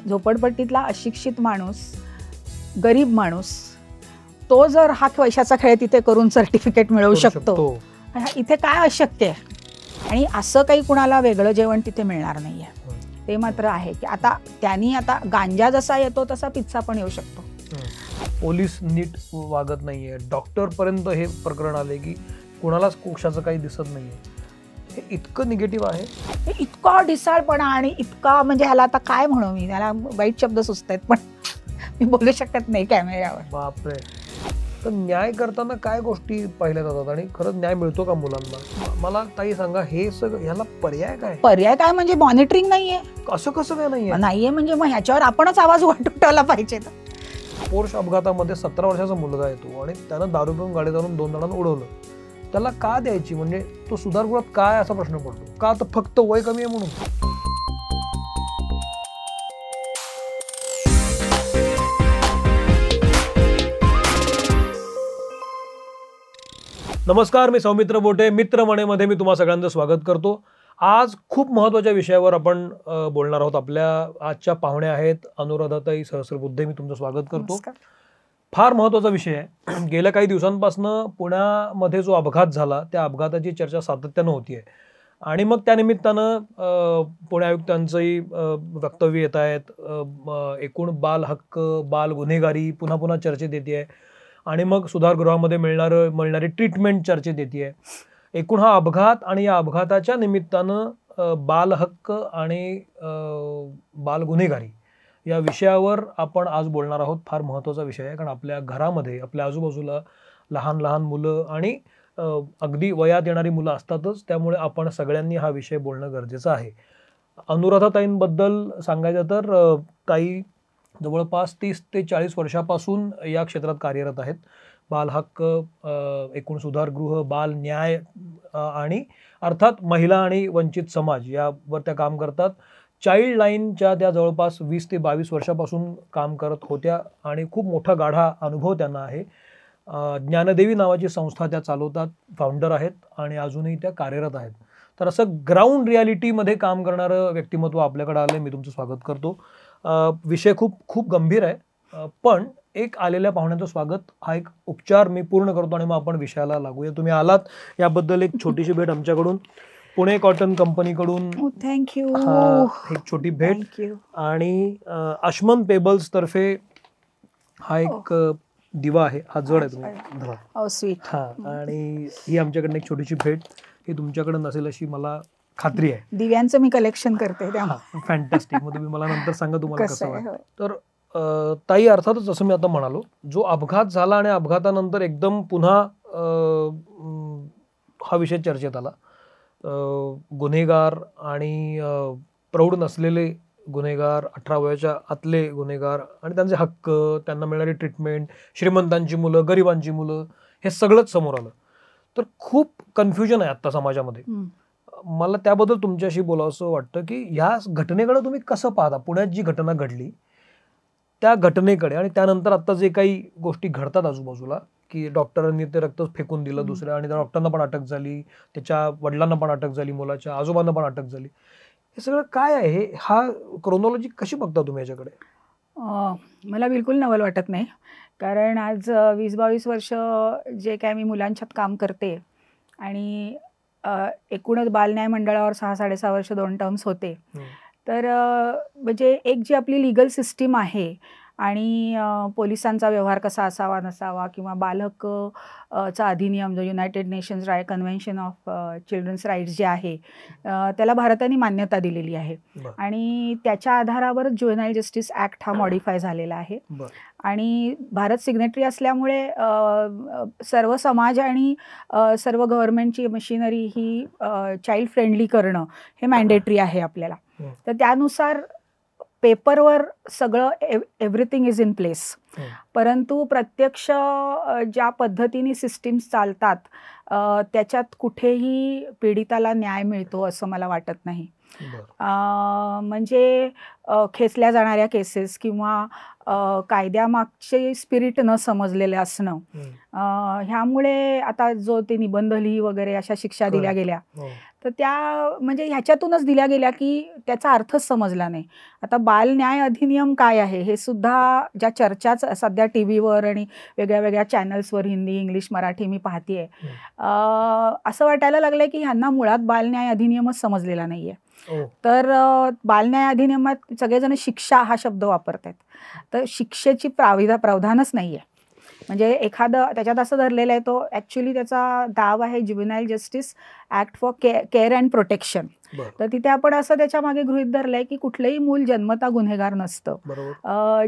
झोपडपट्टीतला अशिक्षित माणूस, गरीब माणूस, तो जर हा पैशाचा खेळ तिथे करून सर्टिफिकेट मिळवू शकतो, इथे काय अशक्य आहे? आणि असं काही कुणाला वेगळं जेवण तिथे मिळणार नाहीये, ते मात्र आहे की आता गांजा जसा येतो तसा पिझ्झा पण येऊ शकतो. पोलीस नीट वागत नाहीये, डॉक्टर पर्यंत हे प्रकरण आले की कुणालाच कुक्षाचं काही दिसत नाहीये. हे इतकं निगेटिव्ह आहे, हे इतका ढिसाळपणा आणि इतका म्हणजे ह्याला आता काय म्हणू मी, त्याला वाईट शब्द सुचत आहेत पण मी बोलू शकत नाही कॅमेऱ्यावर. बापरे. तर न्याय करताना काय गोष्टी पाहिल्या जातात आणि खरंच न्याय मिळतो का मुलांना? मला ताई सांगा, हे सगळं ह्याला पर्याय काय म्हणजे मॉनिटरिंग नाहीये. असं कसं काय नाहीये म्हणजे मग ह्याच्यावर आपणच आवाज उठवला पाहिजे. पोर्श अपघातामध्ये 17 वर्षाचा मुलगा येतो आणि त्यानं दारू पिऊन गाडी चालवून 2 जणांना उडवलं. त्याला का द्यायची, म्हणजे तो सुधारगृहात काय असा प्रश्न पडतो का? तर फक्त वय कमी आहे म्हणून? नमस्कार, मी सौमित्र बोटे. मित्रमणेमध्ये मी तुम्हा सगळ्यांचं स्वागत करतो. आज खूप महत्त्वाच्या विषयावर आपण बोलणार आहोत. आपल्या आजच्या पाहुण्या आहेत अनुराधाताई सहस्रबुद्धे. मी तुमचं स्वागत करतो. फार महत्त्वाचा विषय आहे. गेल्या काही दिवसांपासून पुण्यामध्ये जो अपघात झाला त्या अपघाताची चर्चा सातत्यानं होतीये आणि मग त्यानिमित्तानं पुणे आयुक्तांचंही वक्तव्य येत आहेत. एकूण बाल हक्क, बाल गुन्हेगारी पुन्हा पुन्हा चर्चेत येते आणि मग सुधारगृहामध्ये मिळणारी ट्रीटमेंट चर्चेत येते. एकूण हा अपघात आणि या अपघाताच्या निमित्तानं बाल हक्क आणि बाल गुन्हेगारी या विषयावर आपण आज बोलणार आहोत. फार महत्त्वाचा विषय आहे, कारण आपल्या घरामध्ये, आपल्या आजूबाजूला लहान लहान मुलं आणि अगदी वयात येणारी मुलं असतातच. त्यामुळे आपण सगळ्यांनी हा विषय बोलणं गरजेचं आहे. अनुराधाताईंबद्दल सांगायचं तर ताई जवळपास 30 ते 40 वर्षापासून या क्षेत्रात कार्यरत आहेत. बाल हक्क, एकूण सुधारगृह, बाल न्याय आणि अर्थात महिला आणि वंचित समाज यावर त्या काम करतात. चाइल्ड लाईनच्या त्या जवळपास 20 ते 22 वर्षापासून काम करत होत्या आणि खूप मोठा गाढा अनुभव त्यांना आहे. ज्ञानदेवी नावाची संस्था त्या चालवतात, फाउंडर आहेत आणि अजूनही त्या कार्यरत आहेत. तर असं ग्राउंड रियालिटीमध्ये काम करणारं व्यक्तिमत्व आपल्याकडे आलं. मी तुमचं स्वागत करतो. विषय खूप गंभीर आहे, पण एक आलेल्या पाहुण्यांचं स्वागत हा एक उपचार मी पूर्ण करतो आणि मग आपण विषयाला लागूया. तुम्ही आलात याबद्दल एक छोटीशी भेट आमच्याकडून, पुणे कॉटन कंपनीकडून. थँक्यू. एक छोटी भेट. आणि अश्मन पेबल्स तर्फे हा एक दिवा आहे, हा जड आहे तुम्ही. आणि ही आमच्याकडनं एक छोटीशी भेट. ही तुमच्याकडे नसेल अशी मला खात्री आहे. दिव्यांचं मी कलेक्शन करते. फॅन्टॅस्टिक. मग तुम्ही मला नंतर सांगा तुम्हाला कसं वाटतं. तर ताई, अर्थातच जसं मी आता म्हणालो, जो अपघात झाला आणि अपघातानंतर एकदम पुन्हा हा विषय चर्चेत आला. गुन्हेगार आणि प्रौढ नसलेले गुन्हेगार, 18 वयाच्या आतले गुन्हेगार आणि त्यांचे हक्क, त्यांना मिळणारी ट्रीटमेंट, श्रीमंतांची मुलं, गरिबांची मुलं, हे सगळंच समोर आलं. तर खूप कन्फ्युजन आहे आता समाजामध्ये. मला त्याबद्दल तुमच्याशी बोलावंसं वाटतं की ह्या घटनेकडे तुम्ही कसं पाहता? पुण्यात जी घटना घडली त्या घटनेकडे आणि त्यानंतर आता जे काही गोष्टी घडतात आजूबाजूला, की डॉक्टरांनी ते रक्त फेकून दिलं दुसऱ्या आणि त्या डॉक्टरांना पण अटक झाली, त्याच्या वडिलांना पण अटक झाली, मुलाच्या आजोबांना पण अटक झाली. हे सगळं काय आहे? हा क्रोनॉलॉजी कशी बघता तुम्ही याच्याकडे? मला बिलकुल नवल वाटत नाही, कारण आज 20-22 वर्ष जे काय मी मुलांच्यात काम करते आणि एकूणच बालन्याय मंडळावर 6-6.5 वर्ष 2 टर्म्स होते. तर म्हणजे एक जी आपली लीगल सिस्टीम आहे आणि पोलिसांचा व्यवहार कसा असावा नसावा किंवा बालहक्क चा अधिनियम जो united nations convention of childrens rights जे आहे त्याला भारताने मान्यता दिलेली आहे आणि त्याच्या आधारावर ज्युव्हेनाइल जस्टिस ॲक्ट हा मॉडिफाय झालेला आहे. आणि भारत सिग्नेटरी असल्यामुळे सर्व समाज आणि सर्व गव्हर्नमेंटची मशिनरी ही चाइल्ड फ्रेंडली करणं हे मॅन्डेटरी आहे आपल्याला. तर त्यानुसार पेपरवर सगळं एव्हरीथिंग इज इन प्लेस, परंतु प्रत्यक्ष ज्या पद्धतीने सिस्टीम्स चालतात त्याच्यात कुठेही पीडिताला न्याय मिळतो असं मला वाटत नाही. म्हणजे खेचल्या जाणाऱ्या केसेस किंवा कायद्यामागचे स्पिरिट न समजलेले असणं, ह्यामुळे आता जो ते निबंध लिही वगैरे अशा शिक्षा दिल्या गेल्या तर त्या म्हणजे ह्याच्यातूनच दिल्या गेल्या की त्याचा अर्थच समजला नाही. आता बाल न्याय अधिनियम काय आहे हे सुद्धा ज्या चर्चाच सध्या टीव्हीवर आणि वेगळ्या वेगळ्या चॅनल्सवर हिंदी, इंग्लिश, मराठी मी पाहतेय, असं वाटायला लागलंय की ह्यांना मुळात बाल न्याय अधिनियमच समजलेला नाहीये. तर बाल न्याय अधिनियमात सगळेजण शिक्षा हा शब्द वापरतात, तर शिक्षेची प्रावधानच नाहीये. म्हणजे एखादं त्याच्यात असं धरलेलं आहे, तो ऍक्च्युली त्याचा दाव आहे juvenile justice act for care and protection. तर तिथे आपण असं त्याच्या मागे गृहीत धरलंय की कुठलंही मूल जन्मता गुन्हेगार नसतं.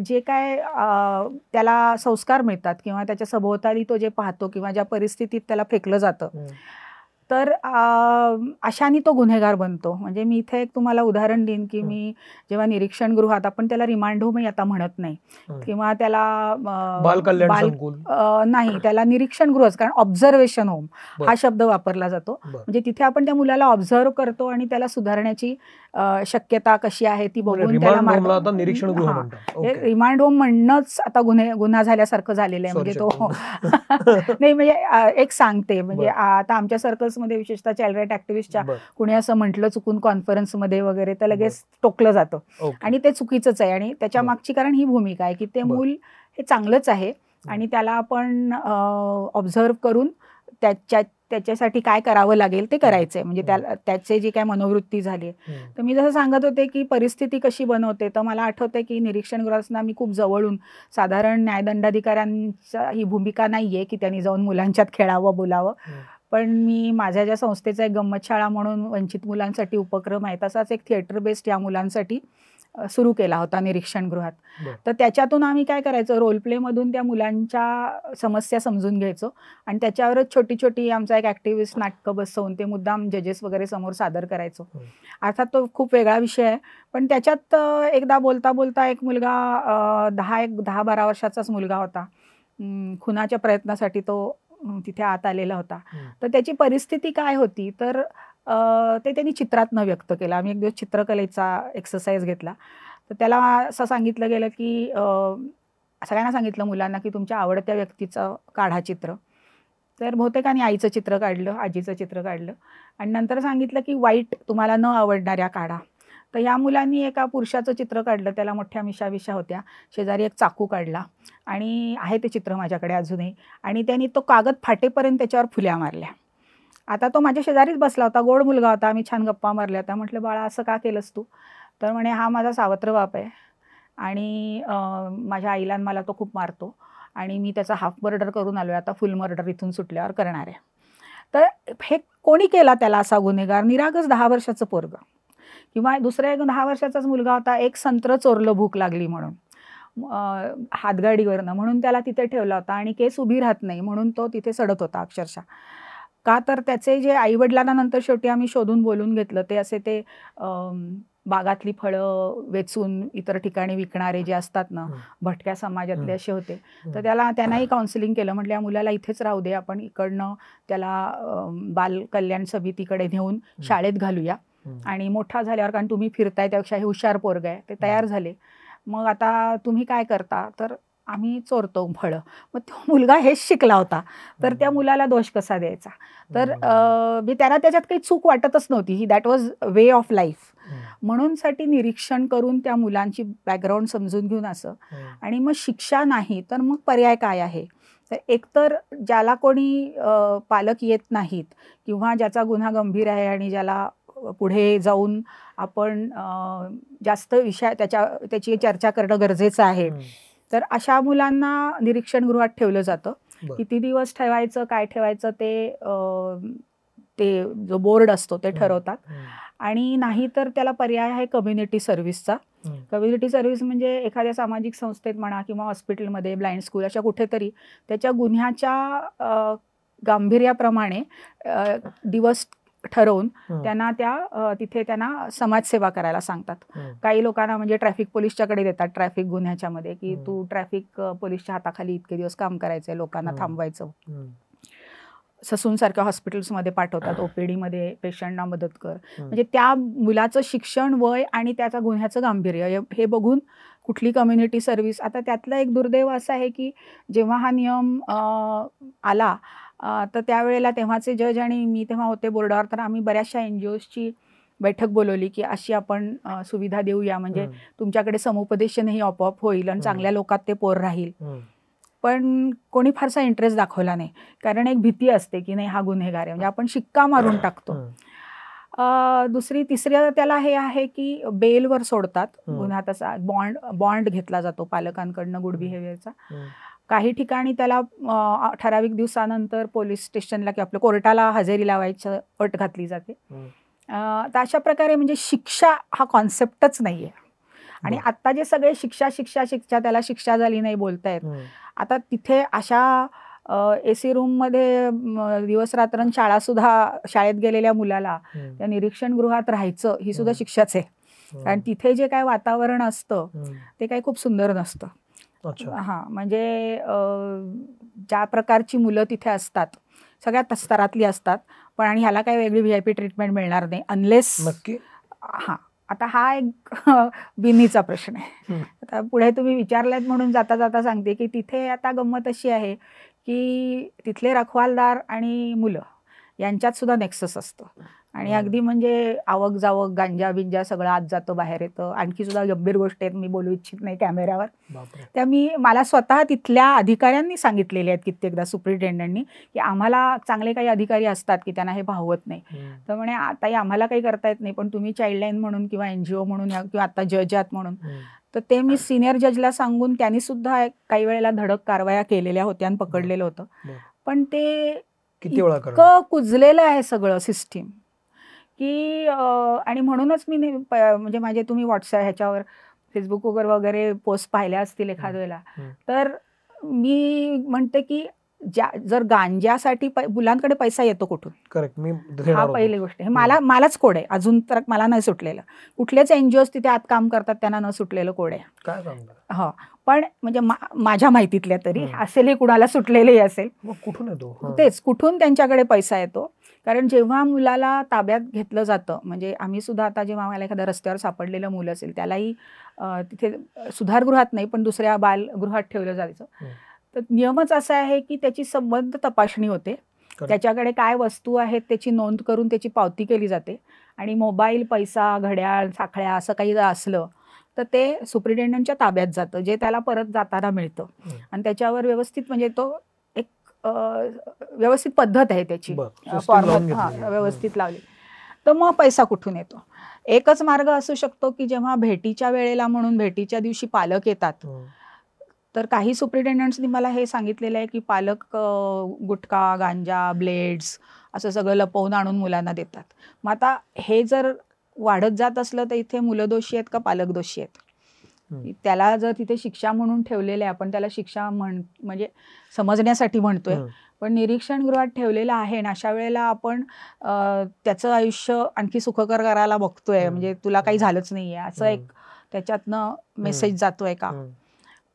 जे काय त्याला संस्कार मिळतात किंवा त्याच्या सभोवताली तो जे पाहतो किंवा ज्या परिस्थितीत त्याला फेकलं जातं, तर अशाने तो गुन्हेगार बनतो. म्हणजे मी इथे एक तुम्हाला उदाहरण देईन की मी जेव्हा निरीक्षण गृहात, आपण त्याला रिमांड होमही आता म्हणत नाही किंवा त्याला नाही, त्याला निरीक्षण गृहच, कारण ऑब्झर्वेशन होम हा शब्द वापरला जातो. म्हणजे तिथे आपण त्या मुलाला ऑब्झर्व करतो आणि त्याला सुधारण्याची शक्यता कशी आहे ती बघून त्याला निरीक्षण गृह. रिमांड होम म्हणणंच आता गुन्हा झाल्यासारखं झालेलं आहे. म्हणजे तो नाही, म्हणजे एक सांगते, म्हणजे आता आमच्या सर्कल्समध्ये विशेषतः चाइल्ड राईट ऍक्टिव्हिस्टच्या कुणी असं म्हटलं चुकून कॉन्फरन्समध्ये वगैरे तर लगेच टोकलं जातं आणि ते चुकीचंच आहे. आणि त्याच्या मागची कारण ही भूमिका आहे की ते मूल हे चांगलंच आहे आणि त्याला आपण ऑब्झर्व करून त्याच्यासाठी काय करावं लागेल ते करायचंय. म्हणजे त्याचे जी काय मनोवृत्ती झाली. तर मी जसं सांगत होते की परिस्थिती कशी बनवते, तर मला आठवतंय की निरीक्षण गृहांना मी खूप जवळून, साधारण न्यायदंडाधिकाऱ्यांचा ही भूमिका नाहीये की त्यांनी जाऊन मुलांच्यात खेळावं, बोलावं, पण मी माझ्या ज्या संस्थेचा एक गंमत शाळा म्हणून वंचित मुलांसाठी उपक्रम आहे, तसाच एक थिएटर बेस्ड या मुलांसाठी सुरू केला होता निरीक्षण गृहात. तर त्याच्यातून आम्ही काय करायचो, रोल प्ले मधून त्या मुलांच्या समस्या समजून घ्यायचो आणि त्याच्यावरच छोटी छोटी आमचा एक ऍक्टिव्हिस्ट नाटकं बसवून ते मुद्दाम जजेस वगैरे समोर सादर करायचो. अर्थात तो खूप वेगळा विषय आहे, पण त्याच्यात एकदा बोलता बोलता एक मुलगा 10-12 वर्षाचाच मुलगा होता, खुनाच्या प्रयत्नासाठी तो तिथे आत आलेला होता. तर त्याची परिस्थिती काय होती, तर ते त्यांनी चित्रातनं व्यक्त केलं. आम्ही एक दिवस चित्रकलेचा एक्सरसाइज घेतला, तर त्याला असं सांगितलं गेलं की सगळ्यांना सांगितलं मुलांना की तुमच्या आवडत्या व्यक्तीचं काढा चित्र. तर बहुतेकांनी आईचं चित्र काढलं, आजीचं चित्र काढलं आणि नंतर सांगितलं की वाईट तुम्हाला न आवडणाऱ्या काढा. तर या मुलांनी एका पुरुषाचं चित्र काढलं, त्याला मोठ्या मिशा होत्या, शेजारी एक चाकू काढला आणि आहे ते चित्र माझ्याकडे अजूनही, आणि त्यांनी तो कागद फाटेपर्यंत त्याच्यावर फुल्या मारल्या. आता तो माझ्या शेजारीच बसला होता, गोड मुलगा होता, आम्ही छान गप्पा मारल्या होत्या. म्हटलं बाळा असं का केलंस तू? तर म्हणे हा माझा सावत्र बाप आहे आणि माझ्या आईला मला तो खूप मारतो आणि मी त्याचा हाफ मर्डर करून आलोय, आता फुल मर्डर इथून सुटल्यावर करणार आहे. तर हे कोणी केला त्याला असा गुन्हेगार? निरागस 10 वर्षाचं पोरगं. किंवा दुसरा एक 10 वर्षाचाच मुलगा होता, एक संत्र चोरलं भूक लागली म्हणून हातगाडीवरनं, म्हणून त्याला तिथे ठेवला होता आणि केस उभी राहत नाही म्हणून तो तिथे सडत होता अक्षरशः. का तर त्याचे जे आईवडिलांना नंतर शेवटी आम्ही शोधून बोलून घेतलं, ते असे ते बागातली फळं वेचून इतर ठिकाणी विकणारे जे असतात ना, भटक्या समाजातले असे होते. तर त्यांनाही काउन्सिलिंग केलं. म्हटलं या मुलाला इथेच राहू दे, आपण इकडनं त्याला बाल कल्याण समितीकडे नेऊन शाळेत घालूया आणि मोठा झाल्यावर, कारण तुम्ही फिरताय त्यापेक्षा हे हुशार पोरग आहे. ते तयार झाले. मग आता तुम्ही काय करता? तर आम्ही चोरतो फळं. मग तो मुलगा हेच शिकला होता, तर त्या मुलाला दोष कसा द्यायचा? तर त्याला त्याच्यात काही चूक वाटतच नव्हती. ही that was way of life. म्हणून साठी निरीक्षण करून त्या मुलांची बॅकग्राऊंड समजून घेऊन असं, आणि मग शिक्षा नाही तर मग पर्याय काय आहे? तर एकतर ज्याला कोणी पालक येत नाहीत किंवा ज्याचा गुन्हा गंभीर आहे आणि ज्याला पुढे जाऊन आपण जास्त त्याची चर्चा करणं गरजेचं आहे, तर अशा मुलांना निरीक्षण गृहात ठेवलं जातं. किती दिवस ठेवायचं, काय ठेवायचं ते जो बोर्ड असतो ते ठरवतात. आणि नाही तर त्याला पर्याय आहे कम्युनिटी सर्व्हिसचा. कम्युनिटी सर्व्हिस म्हणजे एखाद्या सामाजिक संस्थेत म्हणा किंवा हॉस्पिटलमध्ये, ब्लाइंड स्कूल, अशा कुठेतरी त्याच्या गुन्ह्याच्या गांभीर्याप्रमाणे दिवस ठरवून तिथे त्यांना समाजसेवा करायला सांगतात. काही लोकांना म्हणजे ट्रॅफिक पोलिसच्याकडे देतात ट्रॅफिक गुन्ह्याच्या मध्ये, की तू ट्रॅफिक पोलिसच्या हाताखाली इतके दिवस काम करायचंय, लोकांना थांबवायचं. ससूनसारख्या हॉस्पिटल्समध्ये पाठवतात, ओपीडी मध्ये पेशंटना मदत कर. म्हणजे त्या मुलाचं शिक्षण, वय आणि त्याचा गुन्ह्याचं गांभीर्य हे बघून कुठली कम्युनिटी सर्व्हिस. आता त्यातलं एक दुर्दैव असं आहे की जेव्हा हा नियम आला तर त्यावेळेला तेव्हाचे जज आणि मी तेव्हा होते बोर्डावर, तर आम्ही बऱ्याचशा NGOsची बैठक बोलवली की अशी आपण सुविधा देऊया, म्हणजे तुमच्याकडे समुपदेशनही आपोआप होईल आणि चांगल्या लोकात ते पोर राहील. पण कोणी फारसा इंटरेस्ट दाखवला नाही, कारण एक भीती असते की नाही हा गुन्हेगार आहे, म्हणजे आपण शिक्का मारून टाकतो. तिसऱ्या त्याला हे आहे की बेलवर सोडतात, गुन्हा तसा बॉन्ड घेतला जातो पालकांकडनं गुड बिहेवियरचा. काही ठिकाणी त्याला ठराविक दिवसानंतर पोलीस स्टेशनला किंवा आपल्या कोर्टाला हजेरी लावायची अट घातली जाते. तर अशा प्रकारे म्हणजे शिक्षा हा कॉन्सेप्टच नाहीये. आणि आता जे सगळे शिक्षा त्याला शिक्षा झाली नाही बोलतायत, आता तिथे अशा AC रूममध्ये दिवस रात्र शाळेत गेलेल्या मुलाला त्या निरीक्षण गृहात राहायचं ही सुद्धा शिक्षाच आहे. कारण तिथे जे काय वातावरण असतं ते काही खूप सुंदर नसतं. म्हणजे ज्या प्रकारची मुलं तिथे असतात सगळ्यात स्तरातली असतात, पण आणि ह्याला काही वेगळी VIP ट्रीटमेंट मिळणार नाही अनलेस. आता हा एक बिनीचा प्रश्न आहे. आता पुढे तुम्ही विचारलात म्हणून जाता जाता सांगते की तिथे आता गंमत अशी आहे की तिथले रखवालदार आणि मुलं यांच्यात सुद्धा नेक्सस असतं. आणि अगदी म्हणजे आवक जावक गांजा बिंजा सगळं आत जातं बाहेर येतं. आणखी सुद्धा गंभीर गोष्टी आहेत, मी बोलू इच्छित नाही कॅमेऱ्यावर. त्या मला स्वतः तिथल्या अधिकाऱ्यांनी सांगितलेल्या आहेत कित्येकदा, सुप्रिटेंडंटनी, की आम्हाला चांगले काही अधिकारी असतात की त्यांना हे भावत नाही. तर म्हणे आता आम्हाला काही करता येत नाही, पण तुम्ही चाइल्डलाईन म्हणून किंवा NGO म्हणून किंवा आता जज आहात म्हणून, तर ते मी सिनियर जजला सांगून त्यांनी सुद्धा काही वेळेला धडक कारवाया केलेल्या होत्या आणि पकडलेलं होतं. पण ते इतकं कुजलेलं आहे सगळं सिस्टीम की आणि म्हणूनच मी म्हणजे माझे तुम्ही व्हॉट्सअप ह्याच्यावर फेसबुक वगैरे पोस्ट पाहिल्या असतील एखाद वेळेला, तर मी म्हणते की जर गांजासाठी मुलांकडे पैसा येतो कुठून? करेक्ट, हा पहिली गोष्ट. हे मलाच कोड आहे, अजून तर मला नाही सुटलेलं. कुठलेच NGOs तिथे आत काम करतात त्यांना न सुटलेलं कोड आहे. हो, पण म्हणजे माझ्या माहितीतल्या तरी असेलही, कुणाला सुटलेलंही असेल. कुठून येतो? तेच, कुठून त्यांच्याकडे पैसा येतो. कारण जेव्हा मुलाला ताब्यात घेतलं जातं, म्हणजे आम्ही सुद्धा आता जेव्हा आम्हाला एखाद्या रस्त्यावर सापडलेलं मुलं असेल त्यालाही तिथे सुधारगृहात नाही पण दुसऱ्या बालगृहात ठेवलं जायचं. तर नियमच असा आहे की त्याची संबंध तपासणी होते, त्याच्याकडे काय वस्तू आहेत त्याची नोंद करून त्याची पावती केली जाते, आणि मोबाईल, पैसा, घड्याळ, साखळ्या असं काही जर असलं तर ते सुप्रिटेंडंटच्या ताब्यात जातं, जे त्याला परत जाताना मिळतं. आणि त्याच्यावर व्यवस्थित म्हणजे तो एक व्यवस्थित पद्धत आहे त्याची, फॉर्मॅट व्यवस्थित लावली. तर मग पैसा कुठून येतो? एकच मार्ग असू शकतो की जेव्हा भेटीच्या वेळेला म्हणून भेटीच्या दिवशी पालक येतात, तर काही सुप्रिटेंडंट्सनी मला हे सांगितलेलं आहे की पालक गुटखा, गांजा, ब्लेड्स असं सगळं लपवून आणून मुलांना देतात. मग आता हे जर वाढत जात असलं तर इथे मुलं दोषी आहेत का पालक दोषी आहेत? त्याला जर तिथे शिक्षा म्हणून ठेवलेलं आहे, आपण त्याला शिक्षा म्हणजे समजण्यासाठी म्हणतोय, पण निरीक्षण गृहात ठेवलेलं आहे, आणि अशा वेळेला आपण त्याचं आयुष्य आणखी सुखकर करायला बघतोय, म्हणजे तुला काही झालंच नाहीये असं एक त्याच्यातनं मेसेज जातोय का?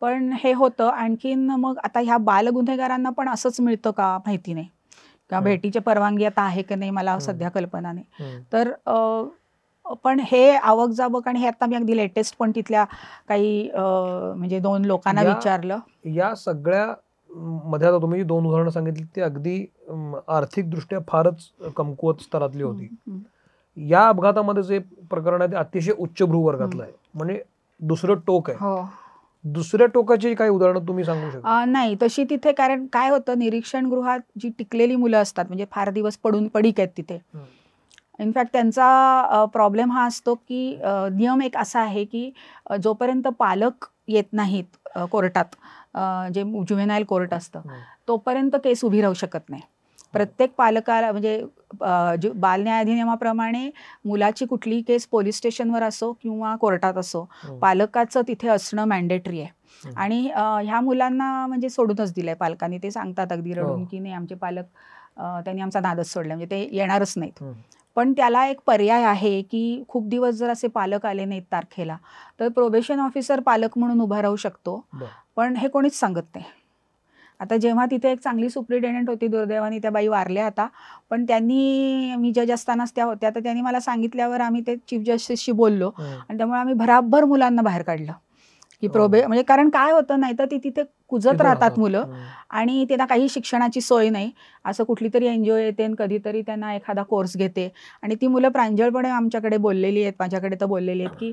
पण हे होतं. आणखीन मग आता ह्या बालगुन्हेगारांना पण असंच मिळतं का माहिती नाही, का भेटीची परवानगी आता आहे की नाही मला सध्या कल्पना नाही. तर पण हे आवक जावक, आणि हे आता मी अगदी लेटेस्ट पण तिथल्या काही म्हणजे 2 लोकांना विचारलं. या सगळ्या मध्ये आता तुम्ही 2 उदाहरणं सांगितली ते अगदी आर्थिक दृष्ट्या फारच कमकुवत स्तरातली होती. या अपघातामध्ये जे प्रकरण आहे ते अतिशय उच्च भ्रूवर्गातलं आहे, म्हणजे दुसरं टोक आहे. दुसऱ्या टोकाची काही उदाहरणं तुम्ही सांगू शकता? नाही तशी तिथे, कारण काय होतं, निरीक्षण गृहात जी टिकलेली मुलं असतात, म्हणजे फार दिवस पडीक आहेत तिथे. इनफॅक्ट त्यांचा प्रॉब्लेम हा असतो की नियम एक असा आहे की जोपर्यंत पालक येत नाहीत कोर्टात, जे जुव्हेनाईल कोर्ट असतं, तोपर्यंत केस उभी राहू शकत नाही. प्रत्येक पालकाला म्हणजे बाल न्याय अधिनियमाप्रमाणे मुलाची कुठलीही केस पोलीस स्टेशनवर असो किंवा कोर्टात असो, पालकाचं तिथे असणं मॅन्डेटरी आहे. आणि ह्या मुलांना म्हणजे सोडूनच दिलंय पालकांनी. ते सांगतात अगदी रडून की नाही, आमचे पालक त्यांनी आमचा नादच सोडला, म्हणजे ते येणारच नाहीत. पण त्याला एक पर्याय आहे की खूप दिवस जर असे पालक आले नाहीत तारखेला, तर प्रोबेशन ऑफिसर पालक म्हणून उभा राहू शकतो. पण हे कोणीच सांगत नाही. आता जेव्हा तिथे एक चांगली सुप्रिटेंडंट होती, दुर्दैवाने त्या बाई वारल्या आता, पण त्यांनी, मी जज असतानाच त्या होत्या, तर त्यांनी मला सांगितल्यावर आम्ही ते चीफ जस्टिसशी बोललो, आणि त्यामुळे आम्ही भराभर मुलांना बाहेर काढलं की म्हणजे कारण काय होतं, नाही तर ती तिथे कुजत राहतात मुलं आणि त्यांना काही शिक्षणाची सोय नाही. असं कुठली तरी NGO येते आणि कधीतरी त्यांना एखादा कोर्स घेते आणि ती मुलं प्रांजळपणे आमच्याकडे बोललेली आहेत, माझ्याकडे तर बोललेली आहेत की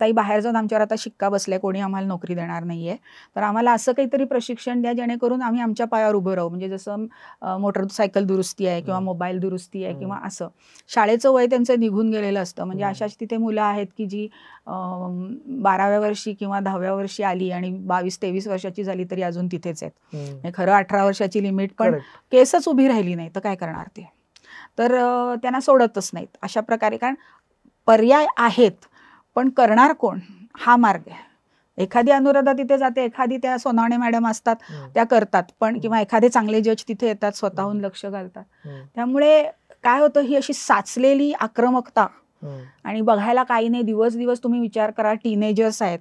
ताई बाहेर जाऊन आमच्यावर आता शिक्का बसलाय, कोणी आम्हाला नोकरी देणार नाहीये, तर आम्हाला असं काहीतरी प्रशिक्षण द्या जेणेकरून आम्ही आमच्या पायावर उभं राहू. म्हणजे जसं मोटरसायकल दुरुस्ती आहे किंवा मोबाईल दुरुस्ती आहे किंवा असं. शाळेचं वय त्यांचं निघून गेलेलं असतं. म्हणजे अशाच तिथे मुलं आहेत की जी 12व्या वर्षी किंवा 10व्या वर्षी आली आणि 22-23 वर्षाची झाली तरी अजून तिथेच आहेत. खरं 18 वर्षाची लिमिट पण केसच उभी राहिली नाही तर काय करणार ते. तर त्यांना सोडतच नाहीत अशा प्रकारे. कारण पर्याय आहेत पण करणार कोण हा मार्ग आहे. एखादी अनुराधा तिथे जाते, एखादी त्या सोनावणे मॅडम असतात त्या करतात, पण किंवा एखादे चांगले जज तिथे येतात, स्वतःहून लक्ष घालतात. त्यामुळे काय होतं, ही अशी साचलेली आक्रमकता आणि बघायला काही नाही. दिवस दिवस तुम्ही विचार करा, टीनेजर्स आहेत,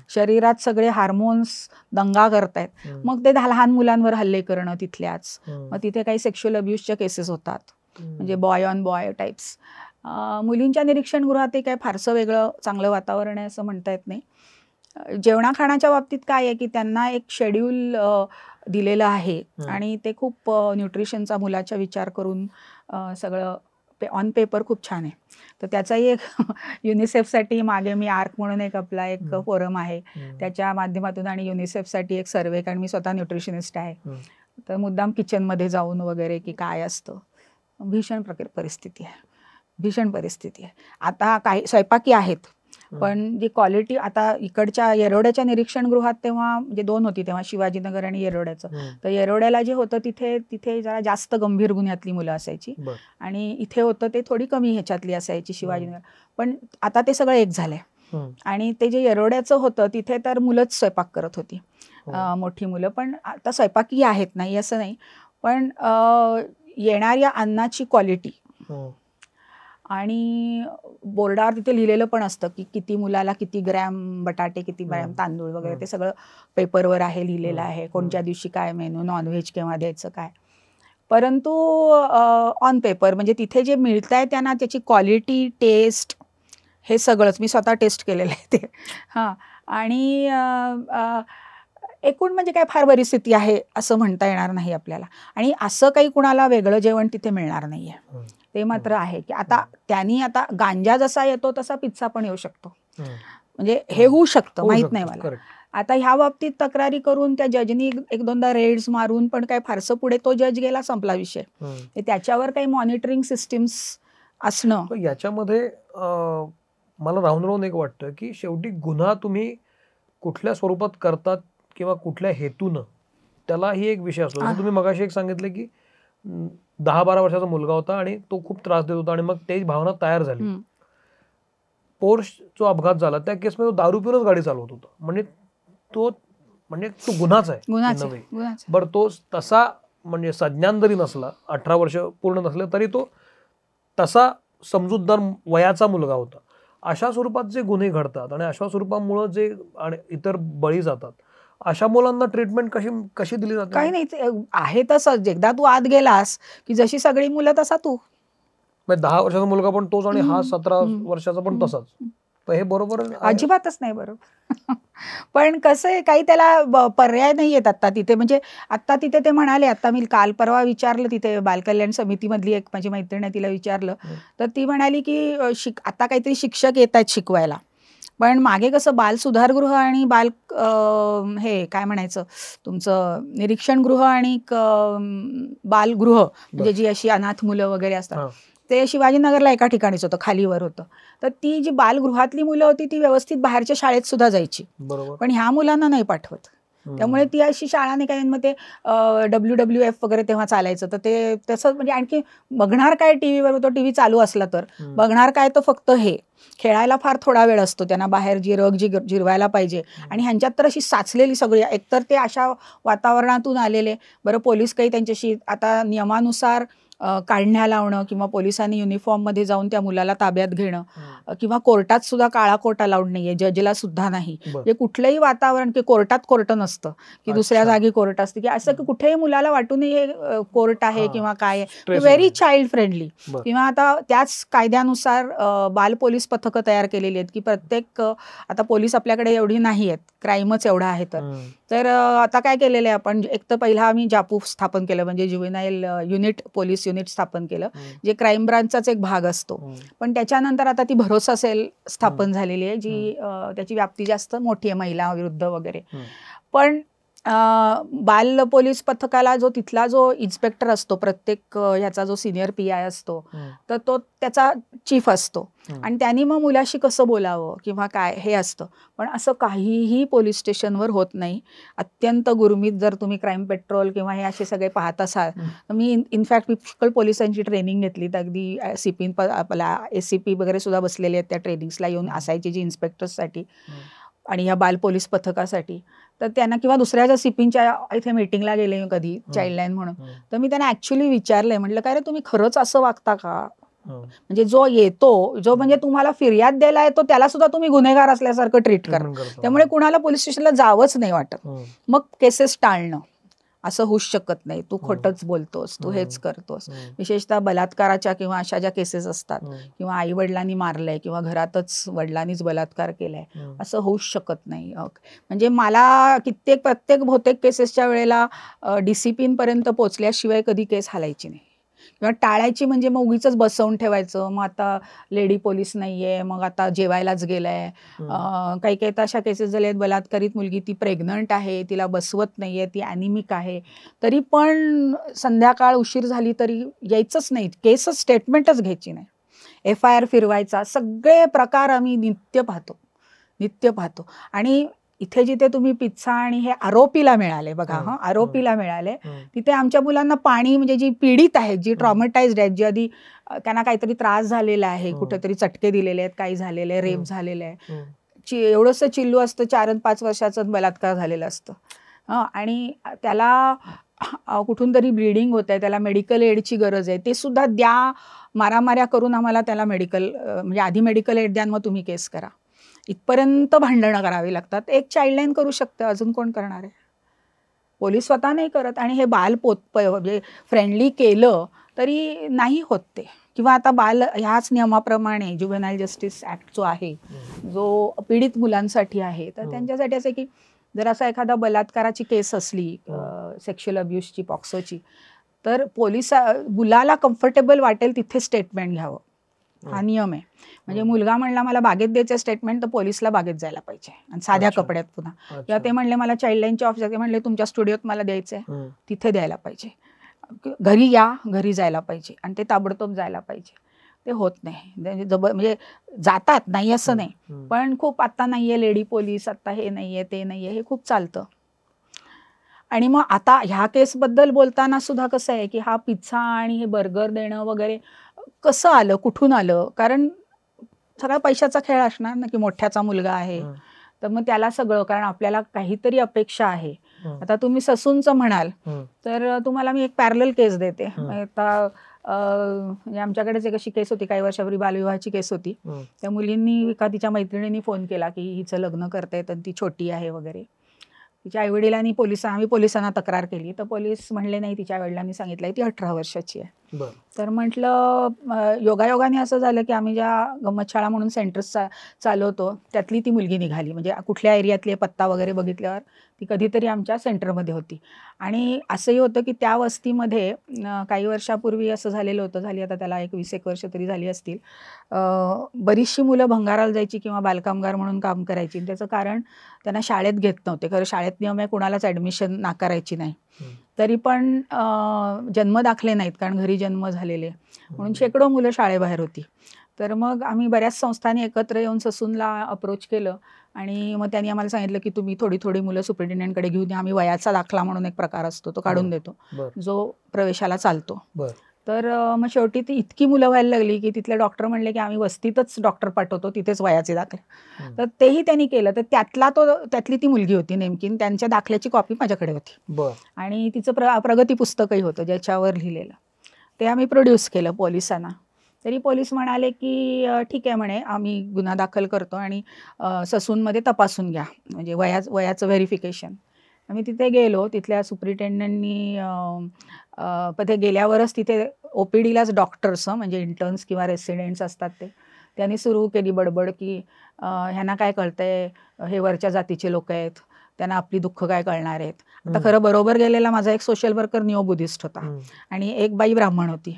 शरीरात सगळे हार्मोन्स दंगा करतायत, मग ते लहान मुलांवर हल्ले करणं तिथल्याच. मग तिथे काही सेक्शुअल अब्युजच्या केसेस होतात, म्हणजे बॉय ऑन बॉय टाइप्स. मुलींच्या निरीक्षण गृहात ते काय फारसं वेगळं चांगलं वातावरण आहे असं म्हणता येत नाही. जेवणा खाण्याच्या बाबतीत काय आहे की त्यांना एक शेड्यूल दिलेलं आहे आणि ते खूप न्यूट्रिशनचा मुलाचा विचार करून सगळं ऑन पेपर खूप छान आहे. तर त्याचाही एक युनिसेफसाठी मागे मी आर्क म्हणून एक आपला एक फोरम आहे, त्याच्या माध्यमातून आणि युनिसेफसाठी एक सर्वे, कारण मी स्वतः न्यूट्रिशनिस्ट आहे, तर मुद्दाम किचनमध्ये जाऊन वगैरे की काय असतं. भीषण परिस्थिती आहे, भीषण परिस्थिती आहे. आता काही स्वयंपाकी आहेत पण जी क्वालिटी, आता इकडच्या येरवड्याच्या निरीक्षण गृहात तेव्हा म्हणजे 2 होती तेव्हा, शिवाजीनगर आणि येरवड्याचं. तर येरवड्याला जे होतं तिथे जरा जास्त गंभीर गुन्ह्यातली मुलं असायची आणि इथे होतं ते थोडी कमी ह्याच्यातली असायची शिवाजीनगर. पण आता ते सगळं एक झालंय आणि ते जे येरवड्याचं होतं तिथे तर मुलंच स्वयंपाक करत होती, मोठी मुलं. पण आता स्वयंपाकी आहेत, नाही असं नाही, पण येणाऱ्या अन्नाची क्वालिटी आणि बोर्डावर तिथे लिहिलेलं पण असतं की किती मुलाला किती ग्रॅम बटाटे, किती ग्रॅम तांदूळ वगैरे, ते सगळं पेपरवर आहे, लिहिलेलं आहे. कोणत्या दिवशी काय मेनू, नॉनव्हेज केव्हा द्यायचं काय. परंतु ऑन पेपर म्हणजे तिथे जे मिळत आहे त्यांना त्याची क्वालिटी, टेस्ट हे सगळंच मी स्वतः टेस्ट केलेलं आहे ते. हां, आणि एकूण म्हणजे काय फार बरी स्थिती आहे असं म्हणता येणार नाही आपल्याला. आणि असं काही कुणाला वेगळं जेवण तिथे मिळणार नाही आहे, ते मात्र आहे. की आता त्यांनी आता गांजा जसा येतो तसा पिझ्झा पण येऊ शकतो, म्हणजे हे होऊ शकतं, माहित नाही मला. आता ह्या बाबतीत तक्रारी करून त्या जजनी 1-2दा रेड्स मारून पण काय फारसं पुढे, तो जज गेला, संपला विषय. त्याच्यावर काही मॉनिटरिंग सिस्टीम्स असणं. याच्यामध्ये मला राहून एक वाटतं की शेवटी गुन्हा तुम्ही कुठल्या स्वरूपात करतात किंवा कुठल्या हेतून, त्याला ही एक विषय असतो. जसं तुम्ही मगाशी एक सांगितलं की 10-12 वर्षाचा मुलगा होता आणि तो खूप त्रास देत होता आणि मग त्याची भावना तयार झाली. पोर्श जो अपघात झाला त्या केसमध्ये तो दारू पिऊनच गाडी चालवत होता, म्हणजे तो गुन्हाच आहे. बरं, तो तसा म्हणजे सज्ञान जरी नसला, 18 वर्ष पूर्ण नसले तरी तो तसा समजूतदार वयाचा मुलगा होता. अशा स्वरूपात जे गुन्हे घडतात आणि अशा स्वरूपामुळे जे इतर बळी जातात, अशा मुलांना ट्रीटमेंट कशी दिली जाते? काही नाही, आहे तसंच. एकदा तू आत गेलास की जशी सगळी मुलं तसा तू. 10 वर्षाचा मुलगा पण तोच आणि हा 17 वर्षाचा पण तसाच. हे बरोबर अजिबातच नाही बरोबर. पण कसं आहे, काही त्याला पर्याय नाही आहेत आता तिथे. म्हणजे आता तिथे ते म्हणाले, आता मी काल परवा विचारलं तिथे बालकल्याण समितीमधली एक माझी मैत्रीण आहे, तिला विचारलं तर ती म्हणाली की आता काहीतरी शिक्षक येत आहेत शिकवायला, पण मागे कसं बाल सुधारगृह आणि बाल हे काय म्हणायचं तुमचं निरीक्षण गृह आणि बालगृह, म्हणजे जी अशी अनाथ मुलं वगैरे असतात, ते शिवाजीनगरला एका ठिकाणीच होतं, खालीवर होतं. तर ती जी बालगृहातली मुलं होती ती व्यवस्थित बाहेरच्या शाळेत सुद्धा जायची, पण ह्या मुलांना नाही पाठवत. त्यामुळे ती अशी शाळा नाही काय. मग ते WWF वगैरे तेव्हा चालायचं, तर ते तसं म्हणजे आणखी बघणार काय टीव्हीवर, तो टीव्ही चालू असला तर बघणार काय, तर फक्त हे खेळायला फार थोडा वेळ असतो त्यांना, बाहेर जिरवायला पाहिजे. आणि ह्यांच्यात तर अशी साचलेली सगळी, एकतर ते अशा वातावरणातून आलेले. बरं, पोलीस काही त्यांच्याशी आता नियमानुसार काढण्या लावणं किंवा पोलिसांनी युनिफॉर्ममध्ये जाऊन त्या मुलाला ताब्यात घेणं किंवा कोर्टात सुद्धा काळा कोट अलाउड नाहीये, जजला सुद्धा नाही. म्हणजे कुठलंही वातावरण की कोर्टात कोर्ट नसतं की दुसऱ्या जागी कोर्ट असते की असं की कुठेही मुलाला वाटू नये कोर्ट आहे किंवा काय, व्हेरी चाइल्ड फ्रेंडली. किंवा आता त्याच कायद्यानुसार बाल पोलीस पथकं तयार केलेली आहेत की प्रत्येक, आता पोलीस आपल्याकडे एवढी नाही आहेत, क्राईमच एवढा आहे तर आता काय केलेलं आहे आपण, एक तर पहिला आम्ही जापू स्थापन केलं, म्हणजे ज्युव्हेनाईल युनिट, पोलीस युनिट स्थापन केलं, जे क्राईम ब्रांचचाच एक भाग असतो. पण त्याच्यानंतर आता ती भरोसा सेल स्थापन झालेली आहे, जी त्याची व्याप्ती जास्त मोठी आहे, महिला विरुद्ध वगैरे. पण बाल पोलीस पथकाला जो तिथला जो इन्स्पेक्टर असतो, प्रत्येक ह्याचा जो सिनियर PI असतो, तर तो त्याचा चीफ असतो आणि त्यांनी मग मुलाशी कसं बोलावं किंवा काय हे असतं. पण असं काहीही पोलीस स्टेशनवर होत नाही. अत्यंत गुरमीत जर तुम्ही क्राईम पेट्रोल किंवा हे असे सगळे पाहत असाल तर मी इनफॅक्ट पुष्कळ पोलिसांची ट्रेनिंग घेतली, तर अगदी CP आपला ACP वगैरे सुद्धा बसलेले आहेत त्या ट्रेनिंग्सला येऊन असायची, जी इन्स्पेक्टर्ससाठी आणि या बाल पोलीस पथकासाठी. तर त्यांना किंवा दुसऱ्या ज्या CPच्या इथे मीटिंगला गेले कधी चाइल्डलाईन म्हणून, तर मी त्यांना ॲक्च्युली विचारलंय, म्हटलं काय रे तुम्ही खरंच असं वागता का? म्हणजे जो येतो, जो म्हणजे तुम्हाला फिर्याद द्यायला येतो, त्याला सुद्धा तुम्ही गुन्हेगार असल्यासारखं ट्रीट करा. त्यामुळे कुणाला पोलीस स्टेशनला जावंच नाही वाटत. मग केसेस टाळणं असं होऊच शकत नाही. तू खोटंच बोलतोस, तू हेच करतोस. विशेषतः बलात्काराच्या किंवा अशा ज्या केसेस असतात किंवा आई वडिलांनी मारलंय किंवा घरातच वडिलांनीच बलात्कार केलाय, असं होऊच शकत नाही. म्हणजे मला प्रत्येक बहुतेक केसेसच्या वेळेला डिसिप्लिनपर्यंत पोहोचल्याशिवाय कधी केस हालायची नाही किंवा टाळायची. म्हणजे मग उगीच बसवून ठेवायचं, मग आता लेडी पोलीस नाहीये, मग आता जेवायलाच गेलाय. काही काही अशा केसेस झाल्या आहेत, बलात्कारित मुलगी ती प्रेग्नंट आहे, तिला बसवत नाहीये, ती ॲनिमिक आहे, तरी पण संध्याकाळ उशीर झाली तरी यायचंच नाही, केसच स्टेटमेंटच घ्यायची नाही, FIR फिरवायचा. सगळे प्रकार आम्ही नित्य पाहतो. आणि इथे जिथे तुम्ही पिझ्झा आणि हे आरोपीला मिळाले बघा, आरोपीला मिळाले, तिथे आमच्या मुलांना पाणी, म्हणजे जी पीडित आहेत, जी ट्रॉमेटाइज्ड आहेत, जी आधी त्यांना काहीतरी त्रास झालेला आहे, कुठेतरी चटके दिलेले आहेत, काही झालेलं आहे, रेप झालेलं आहे, एवढंसं चिल्लू असतं, 4 आणि 5 वर्षाचं बलात्कार झालेलं असतं आणि त्याला कुठून तरी ब्लिडिंग होत आहे, त्याला मेडिकल एडची गरज आहे, ते सुद्धा द्या, मारामाऱ्या करून आम्हाला त्याला म्हणजे आधी मेडिकल एड द्या, मग तुम्ही केस करा, इथपर्यंत भांडणं करावी लागतात. एक चाइल्डलाईन करू शकतं, अजून कोण करणार आहे? पोलीस स्वतः नाही करत. आणि हे बाल म्हणजे फ्रेंडली केलं तरी नाही होत ते. किंवा आता ह्याच नियमाप्रमाणे ज्युव्हेनाईल जस्टिस ऍक्ट जो आहे, जो पीडित मुलांसाठी आहे, तर त्यांच्यासाठी असं की जर असा एखादा बलात्काराची केस असली, सेक्शुअल अब्यूजची, पॉक्सोची, तर मुलाला कम्फर्टेबल वाटेल तिथे स्टेटमेंट घ्यावं, हा नियम आहे. म्हणजे मुलगा म्हणला मला बागेत द्यायचं स्टेटमेंट, तर पोलिसला बागेत जायला पाहिजे आणि साध्या कपड्यात पुन्हा. किंवा ते म्हणले मला चाइल्डलाईनच्या ऑफिसात, ते म्हणले तुमच्या स्टुडिओत मला द्यायचंय, तिथे द्यायला पाहिजे. घरी घरी जायला पाहिजे आणि ते ताबडतोब जायला पाहिजे. ते होत नाही. म्हणजे जातात, नाही असं नाही, पण खूप आता नाहीये लेडी पोलीस, आता हे नाहीये, ते नाहीये, हे खूप चालतं. आणि मग आता ह्या केसबद्दल बोलताना सुद्धा कसं आहे की हा पिझ्झा आणि हे बर्गर देणं वगैरे कसं आलं, कुठून आलं? कारण सगळा पैशाचा खेळ असणार ना, की मोठ्याचा मुलगा आहे तर मग त्याला सगळं, कारण आपल्याला काहीतरी अपेक्षा आहे. आता तुम्ही ससूनचं म्हणाल तर तुम्हाला मी एक पॅरलल केस देते. आता म्हणजे आमच्याकडेच एक अशी केस होती काही वर्षापूर्वी, बालविवाहाची केस होती. त्या मुलींनी एका तिच्या मैत्रिणींनी फोन केला की हिचं लग्न करते, तर ती छोटी आहे वगैरे. तिच्या आईवडिलांनी आम्ही पोलिसांना तक्रार केली, तर पोलीस म्हणले नाही, तिच्या वडिलांनी सांगितलंय ती 18 वर्षाची आहे. तर म्हटलं योगायोगाने असं झालं की आम्ही ज्या गंमत शाळा म्हणून सेंटर्स चालवतो त्यातली ती मुलगी निघाली. म्हणजे कुठल्या एरियातली पत्ता वगैरे बघितल्यावर ती कधीतरी आमच्या सेंटरमध्ये होती. आणि असंही होतं की त्या वस्तीमध्ये काही वर्षापूर्वी असं झालेलं होतं, झाली आता त्याला 20-21 वर्ष तरी झाली असतील, बरीचशी मुलं भंगाराला जायची किंवा बालकामगार म्हणून काम करायची. त्याचं कारण त्यांना शाळेत घेत नव्हते. खरं शाळेत नियम आहे कुणालाच ॲडमिशन नाकारायची नाही, तरी पण जन्मदाखले नाहीत कारण घरी जन्म झालेले, म्हणून शेकडो मुलं शाळेबाहेर होती. तर मग आम्ही बऱ्याच संस्थांनी एकत्र येऊन ससूनला अप्रोच केलं आणि मग त्यांनी आम्हाला सांगितलं की तुम्ही थोडी मुलं सुपरिटेंडेंटकडे घेऊन या, आम्ही वयाचा दाखला म्हणून एक प्रकार असतो तो काढून देतो, जो प्रवेशाला चालतो. तर मग शेवटी ती इतकी मुलं व्हायला लागली की तिथले डॉक्टर म्हणले की आम्ही वस्तीतच डॉक्टर पाठवतो, तिथेच वयाचे दाखले. तर तेही त्यांनी केलं. तर त्यातली ती मुलगी होती नेमकी, त्यांच्या दाखल्याची कॉपी माझ्याकडे होती आणि तिचं प्रगती पुस्तकही होतं ज्याच्यावर लिहिलेलं. ते आम्ही प्रोड्यूस केलं पोलिसांना. तरी पोलीस म्हणाले की ठीक आहे म्हणे, आम्ही गुन्हा दाखल करतो आणि ससूनमध्ये तपासून घ्या, म्हणजे वयाचं व्हेरिफिकेशन. आम्ही तिथे गेलो. तिथल्या सुप्रिटेंडंटनी तिथे गेल्यावरच तिथे OPDलाच डॉक्टर्स, म्हणजे इंटर्न्स किंवा रेसिडेंट्स असतात त्यांनी सुरू केली बडबड की ह्यांना काय कळतंय, हे वरच्या जातीचे लोक आहेत, त्यांना आपली दुःख काय कळणार आहेत. आता खरं बरोबर गेलेला माझा एक सोशल वर्कर निओ बुद्धिस्ट होता आणि एक बाई ब्राह्मण होती.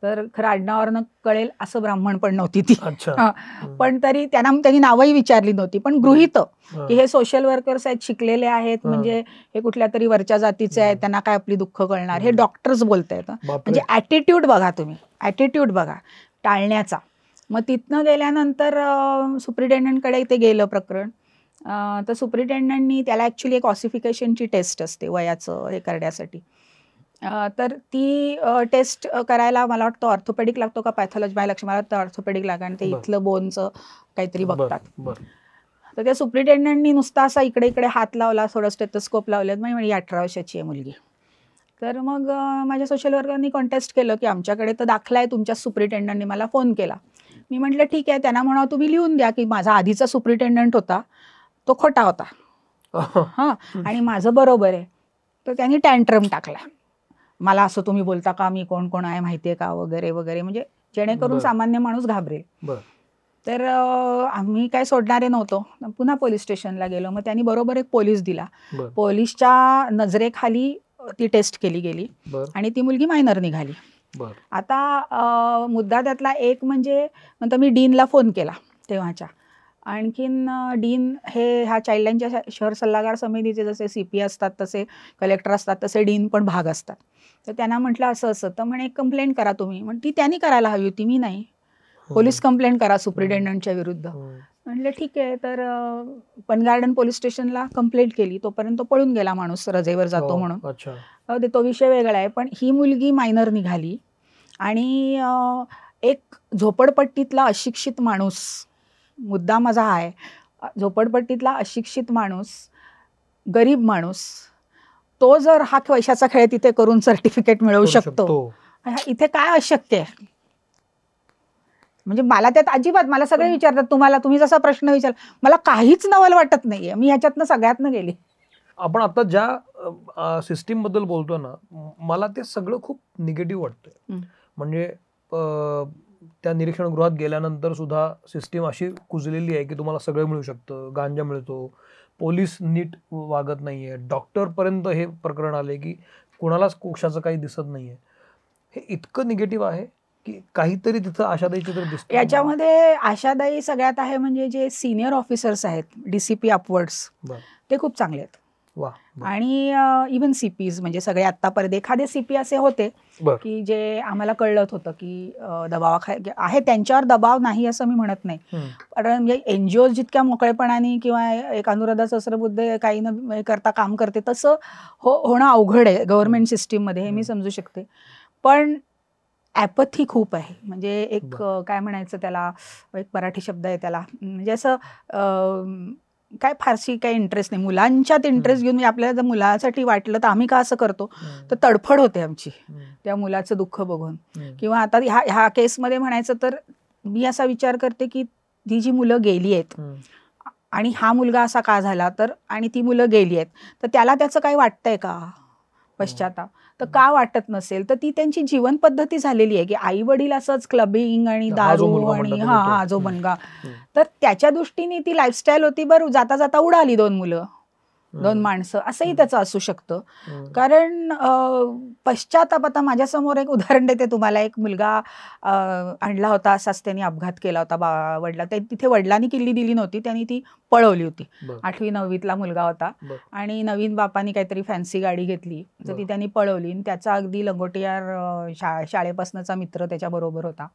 तर खरं आडनावावरनं कळेल असं ब्राह्मण पण नव्हती ती. पण तरी त्यांनी नावही विचारली नव्हती, पण गृहीत की हे सोशल वर्कर्स आहेत, शिकलेले आहेत, म्हणजे हे कुठल्या तरी वरच्या जातीचे आहेत, त्यांना काय आपली दुःख कळणार, हे डॉक्टर्स बोलतायत. म्हणजे ऍटिट्यूड बघा तुम्ही, ऍटिट्यूड बघा टाळण्याचा. मग तिथनं गेल्यानंतर सुप्रिटेंडंटकडे ते गेलं प्रकरण. तर सुप्रिटेंडंटनी त्याला ॲक्च्युली एक ऑसिफिकेशनची टेस्ट असते वयाचं हे करण्यासाठी. तर ती टेस्ट करायला मला वाटतं ऑर्थोपेडिक लागतो का पॅथॉलॉजी, माझ्या लक्ष मला वाटतं ऑर्थोपेडिक लागतं आणि ते इथलं बोनचं काहीतरी बघतात. तर त्या सुप्रिटेंडंटनी नुसता असा इकडे इकडे हात लावला, थोडं स्टेथोस्कोप लावलेत, म्हणजे 18 वर्षाची आहे मुलगी. तर मग माझ्या सोशल वर्करनी कॉन्टेस्ट केलं की आमच्याकडे तर दाखला आहे, तुमच्या सुप्रिटेंडंटनी मला फोन केला. मी म्हटलं ठीक आहे, त्यांना म्हणा तुम्ही लिहून द्या की माझा आधीचा सुप्रिटेंडंट होता तो खोटा होता, हां, आणि माझं बरोबर आहे. तर त्यांनी टँट्रम टाकला, मला असं तुम्ही बोलता का, मी कोण कोण आहे माहिती आहे का, वगैरे वगैरे, म्हणजे जेणेकरून सामान्य माणूस घाबरेल. तर आम्ही काय सोडणारे नव्हतो, पुन्हा पोलीस स्टेशनला गेलो. मग त्यांनी बरोबर एक पोलीस दिला. पोलीसच्या नजरेखाली ती टेस्ट केली गेली आणि ती मुलगी मायनर निघाली. आता मुद्दा त्यातला एक म्हणजे नंतर मी डीनला फोन केला तेव्हाच्या. आणखीन डीन हे ह्या चाइल्डलाईनच्या शहर सल्लागार समितीचे जसे CP असतात तसे कलेक्टर असतात, तसे डीन पण भाग असतात. तर त्यांना म्हटलं असं असं, तर म्हणे कंप्लेंट करा तुम्ही. पण ती त्यांनी करायला हवी होती, मी नाही. पोलीस कंप्लेंट करा सुप्रिटेंडंटच्या विरुद्ध. म्हटलं ठीक आहे. तर पन गार्डन पोलीस स्टेशनला कंप्लेंट केली. तोपर्यंत पळून गेला माणूस, रजेवर जातो म्हणून. तो विषय वेगळा आहे. पण ही मुलगी मायनर निघाली आणि एक झोपडपट्टीतला अशिक्षित माणूस, मुद्दा माझा हा आहे, झोपडपट्टीतला अशिक्षित माणूस, गरीब माणूस, तो जर हा पैशाचा खेळ तिथे करून सर्टिफिकेट मिळवू शकतो, इथे काय अशक्य आहे? म्हणजे मला त्यात अजिबात, मला सगळे विचारतात तुम्ही जसा प्रश्न विचार, मला काहीच नवल वाटत नाहीये. मी ह्याच्यातनं सगळ्यातनं गेली. आपण आता ज्या सिस्टीम बद्दल बोलतो ना, मला ते सगळं खूप निगेटिव्ह वाटतंय. म्हणजे त्या निरीक्षणगृहात गेल्यानंतर सुद्धा सिस्टीम अशी कुजलेली आहे की तुम्हाला सगळं मिळू शकतं, गांजा मिळतो, पोलीस नीट वागत नाहीये, डॉक्टरपर्यंत हे प्रकरण आले की कुणालाच कोशाचं काही दिसत नाहीये. हे इतकं निगेटिव्ह आहे की काहीतरी तिथं आशादायी चित्र दिसतं. याच्यामध्ये आशादायी सगळ्यात आहे म्हणजे जे सिनियर ऑफिसर्स आहेत, DCP अपवर्ड्स, ते खूप चांगले आहेत. आणि इव्हन CPs, म्हणजे सगळे आतापर्यंत एखादे CP असे होते की जे आम्हाला कळत होतं की दबावाखाली आहे, त्यांच्यावर दबाव नाही असं मी म्हणत नाही. कारण म्हणजे NGO जितक्या मोकळेपणाने किंवा एक अनुराधा सहस्रबुद्धे काही न करता काम करते, तसं होणं अवघड आहे गव्हर्नमेंट सिस्टीममध्ये, हे मी समजू शकते. पण ॲपथी खूप आहे. म्हणजे एक काय म्हणायचं त्याला, एक मराठी शब्द आहे त्याला, म्हणजे असं काय फारशी काही इंटरेस्ट नाही. मुलांच्यात इंटरेस्ट घेऊन, म्हणजे आपल्याला जर मुलासाठी वाटलं तर आम्ही का असं करतो, तर तडफड होते आमची त्या मुलाचं दुःख बघून. किंवा आता ह्या केसमध्ये म्हणायचं तर मी असा विचार करते की ती जी मुलं गेली आहेत आणि हा मुलगा असा का झाला, तर आणि ती मुलं गेली आहेत, तर त्याला त्याचं काही वाटतंय का पश्चाताप, तर का वाटत नसेल, तर ती त्यांची जीवन पद्धती झालेली आहे की आई वडील असंच क्लबिंग आणि दारू आणि हा जो मुलगा, तर त्याच्या दृष्टीने ती लाईफस्टाईल होती. बरं, जाता जाता उडाली 2 मुलं, 2 माणसं, असंही त्याचं असू शकतं. कारण पश्चाताप, आता माझ्यासमोर एक उदाहरण देते तुम्हाला. एक मुलगा आणला होता, असाच त्यांनी अपघात केला होता वडिला, तिथे वडिलांनी किल्ली दिली नव्हती, त्यांनी ती पळवली होती. 8वी 9वीतला मुलगा होता आणि नवीन बापानी काहीतरी फॅन्सी गाडी घेतली, तर ती त्यांनी पळवली. आणि त्याचा अगदी लंगोटियार शाळेपासूनचा मित्र त्याच्या बरोबर होता.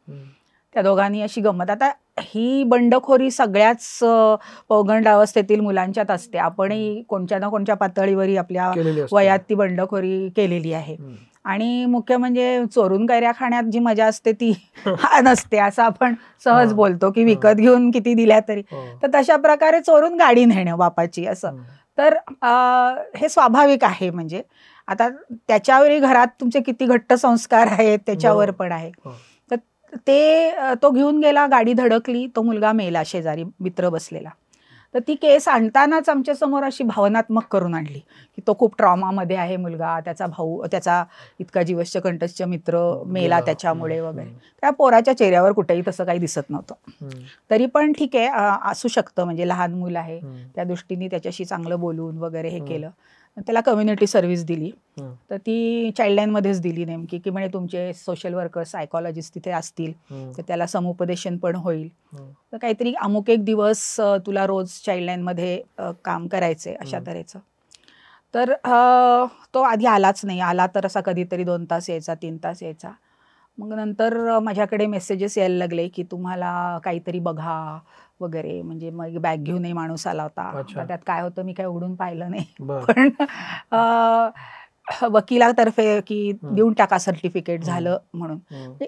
त्या दोघांनी अशी गंमत. आता ही बंडखोरी सगळ्याच पौगंड अवस्थेतील मुलांच्यात असते. आपणही कोणत्या ना कोणत्या पातळीवर आपल्या वयात ती बंडखोरी केलेली आहे. आणि मुख्य म्हणजे चोरून कैऱ्या खाण्यात जी मजा असते ती नसते, असं आपण सहज बोलतो की विकत घेऊन किती दिल्या तरी. तर तशा प्रकारे चोरून गाडी नेणं बापाची, असं. तर हे स्वाभाविक आहे. म्हणजे आता त्याच्यावरही घरात तुमचे किती घट्ट संस्कार आहेत त्याच्यावर पण आहे. तर तो घेऊन गेला, गाडी धडकली, तो मुलगा मेला शेजारी मित्र बसलेला. तर ती केस आणतानाच आमच्या समोर अशी भावनात्मक करून आणली की तो खूप ट्रॉमामध्ये आहे मुलगा, त्याचा भाऊ, त्याचा इतका जीवश्च कंठस्थ मित्र मेला त्याच्यामुळे वगैरे. त्या पोराच्या चेहऱ्यावर कुठेही तसं काही दिसत नव्हतं. तरी पण ठीक आहे, असू शकतं, म्हणजे लहान मुल आहे, त्या दृष्टीने त्याच्याशी चांगलं बोलून वगैरे हे केलं. त्याला कम्युनिटी सर्व्हिस दिली. तर ती चाइल्डलाईनमध्येच दिली नेमकी, की म्हणजे तुमचे सोशल वर्कर, सायकॉलॉजिस्ट तिथे असतील तर त्याला समुपदेशन पण होईल. तर काहीतरी अमुक एक दिवस तुला रोज चाइल्डलाईनमध्ये काम करायचंय अशा तऱ्हेचं. तर तो आधी आलाच नाही. आला तर असा कधीतरी 2 तास यायचा, 3 तास यायचा. मग नंतर माझ्याकडे मेसेजेस यायला लागले की तुम्हाला काहीतरी बघा वगैरे. म्हणजे मग बॅग घेऊनही माणूस आला होता. त्यात काय होतं मी काय उघडून पाहिलं नाही. पण वकिलातर्फे की देऊन टाका सर्टिफिकेट झालं म्हणून.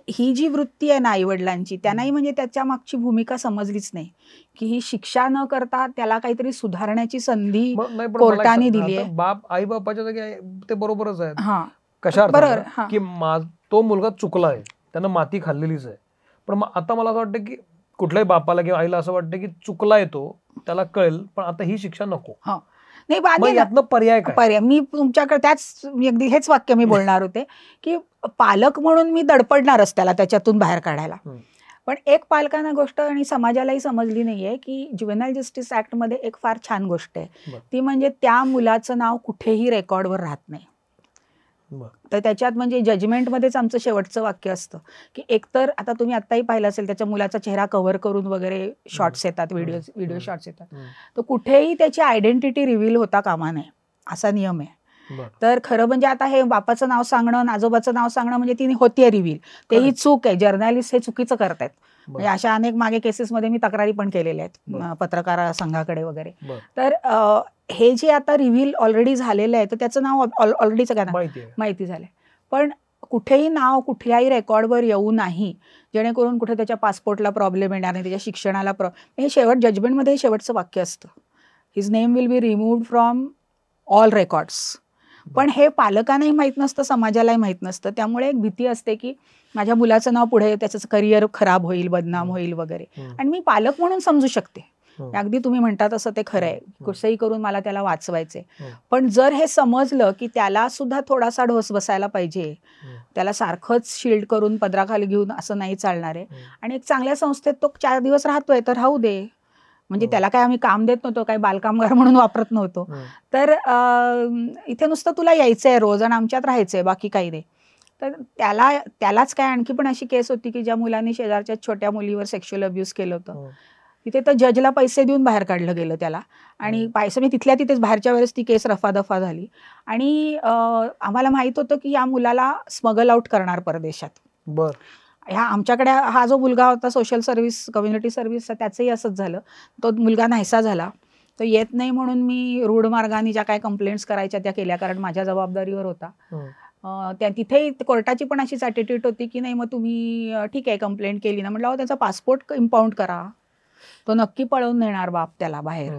ही जी वृत्ती आहे ना आईवडिलांची, त्यांनाही म्हणजे त्याच्या मागची भूमिका समजलीच नाही की ही शिक्षा न करता त्याला काहीतरी सुधारण्याची संधी कोर्टाने दिली आहे. बाप आई बापाच्या जागी ते बरोबरच आहे. कशा बरोबर की तो मुलगा चुकलाय, त्यानं माती खाल्लेलीच आहे. पण मग आता मला असं वाटतं की कुठल्याही बापाला किंवा आईला असं वाटतं की चुकलाय तो, त्याला कळेल, पण आता ही शिक्षा नको. नाही, यातनं पर्याय मी तुमच्याकडे त्याच अगदी हेच वाक्य मी बोलणार होते की पालक म्हणून मी दडपडणारच त्याला त्याच्यातून बाहेर काढायला. पण एक पालकांना गोष्ट आणि समाजालाही समजली नाहीये की ज्युव्हेनाइल जस्टिस ऍक्ट मध्ये एक फार छान गोष्ट आहे, ती म्हणजे त्या मुलाचं नाव कुठेही रेकॉर्डवर राहत नाही. तर त्याच्यात म्हणजे जजमेंटमध्येच आमचं शेवटचं वाक्य असतं की एकतर आता तुम्ही आत्ताही पाहिलं असेल त्याच्या मुलाचा चेहरा कव्हर करून वगैरे शॉर्ट्स येतात, व्हिडिओ शॉर्ट्स येतात. तर कुठेही त्याची आयडेंटिटी रिव्हील होता कामा नये असा नियम आहे. तर खरं म्हणजे आता हे बापाचं नाव सांगणं, आजोबाचं नाव सांगणं म्हणजे ती होतीये रिव्हील, तेही चूक आहे. जर्नलिस्ट हे चुकीचं करतायत. म्हणजे अशा अनेक मागे केसेसमध्ये मी तक्रारी पण केलेल्या आहेत पत्रकार संघाकडे वगैरे. तर हे जे आता रिव्हील ऑलरेडी झालेलं आहे तर त्याचं नाव ऑलरेडी सगळ्यांना माहिती झालंय. पण कुठेही नाव कुठल्याही रेकॉर्डवर येऊ नाही, जेणेकरून कुठे त्याच्या पासपोर्टला प्रॉब्लेम येणार नाही, त्याच्या शिक्षणाला हे जजमेंटमध्ये हे शेवटचं वाक्य असतं, his name will be removed from all records. पण हे पालकांनाही माहीत नसतं, समाजालाही माहीत नसतं. त्यामुळे एक भीती असते की माझ्या मुलाचं नाव पुढे त्याचं करिअर खराब होईल, बदनाम होईल वगैरे. आणि मी पालक म्हणून समजू शकते, अगदी तुम्ही म्हणता तसं ते खरं आहे, कुठचंही करून मला त्याला वाचवायचंय. पण जर हे समजलं की त्याला सुद्धा थोडासा ढोस बसायला पाहिजे, त्याला सारखंच शिल्ड करून पदराखाली घेऊन असं नाही चालणार आहे, आणि एक चांगल्या संस्थेत तो 4 दिवस राहतोय तर राहू दे. म्हणजे त्याला काय आम्ही काम देत नव्हतो, काही बालकामगार म्हणून वापरत नव्हतो. तर इथे नुसतं तुला यायचंय रोज आणि आमच्यात राहायचंय, बाकी काही नाही. तर त्यालाच काय आणखी पण अशी केस होती की ज्या मुलांनी शेजारच्या छोट्या मुलीवर सेक्शुअल अब्यूज केलं होतं. तिथे तर जजला पैसे देऊन बाहेर काढलं गेलं त्याला, आणि पैसे मी तिथल्या तिथेच बाहेरच्या वेळेस ती केस रफादफा झाली. आणि आम्हाला माहित होतं की या मुलाला स्मगल आउट करणार परदेशात. आमच्याकडे हा जो मुलगा होता सोशल सर्व्हिस, कम्युनिटी सर्व्हिस, त्याचंही असंच झालं. तो मुलगा नाहीसा झाला. तो येत नाही म्हणून मी रूढ मार्गाने ज्या काय कंप्लेंट्स करायच्या त्या केल्या, कारण माझ्या जबाबदारीवर होता. तिथेही कोर्टाची पण अशीच ॲटिट्यूड होती की नाही मग तुम्ही ठीक आहे कंप्लेंट केली ना, म्हटलं त्याचा पासपोर्ट इम्पाऊंड करा, तो नक्की पळवून नेणार बाप त्याला बाहेर.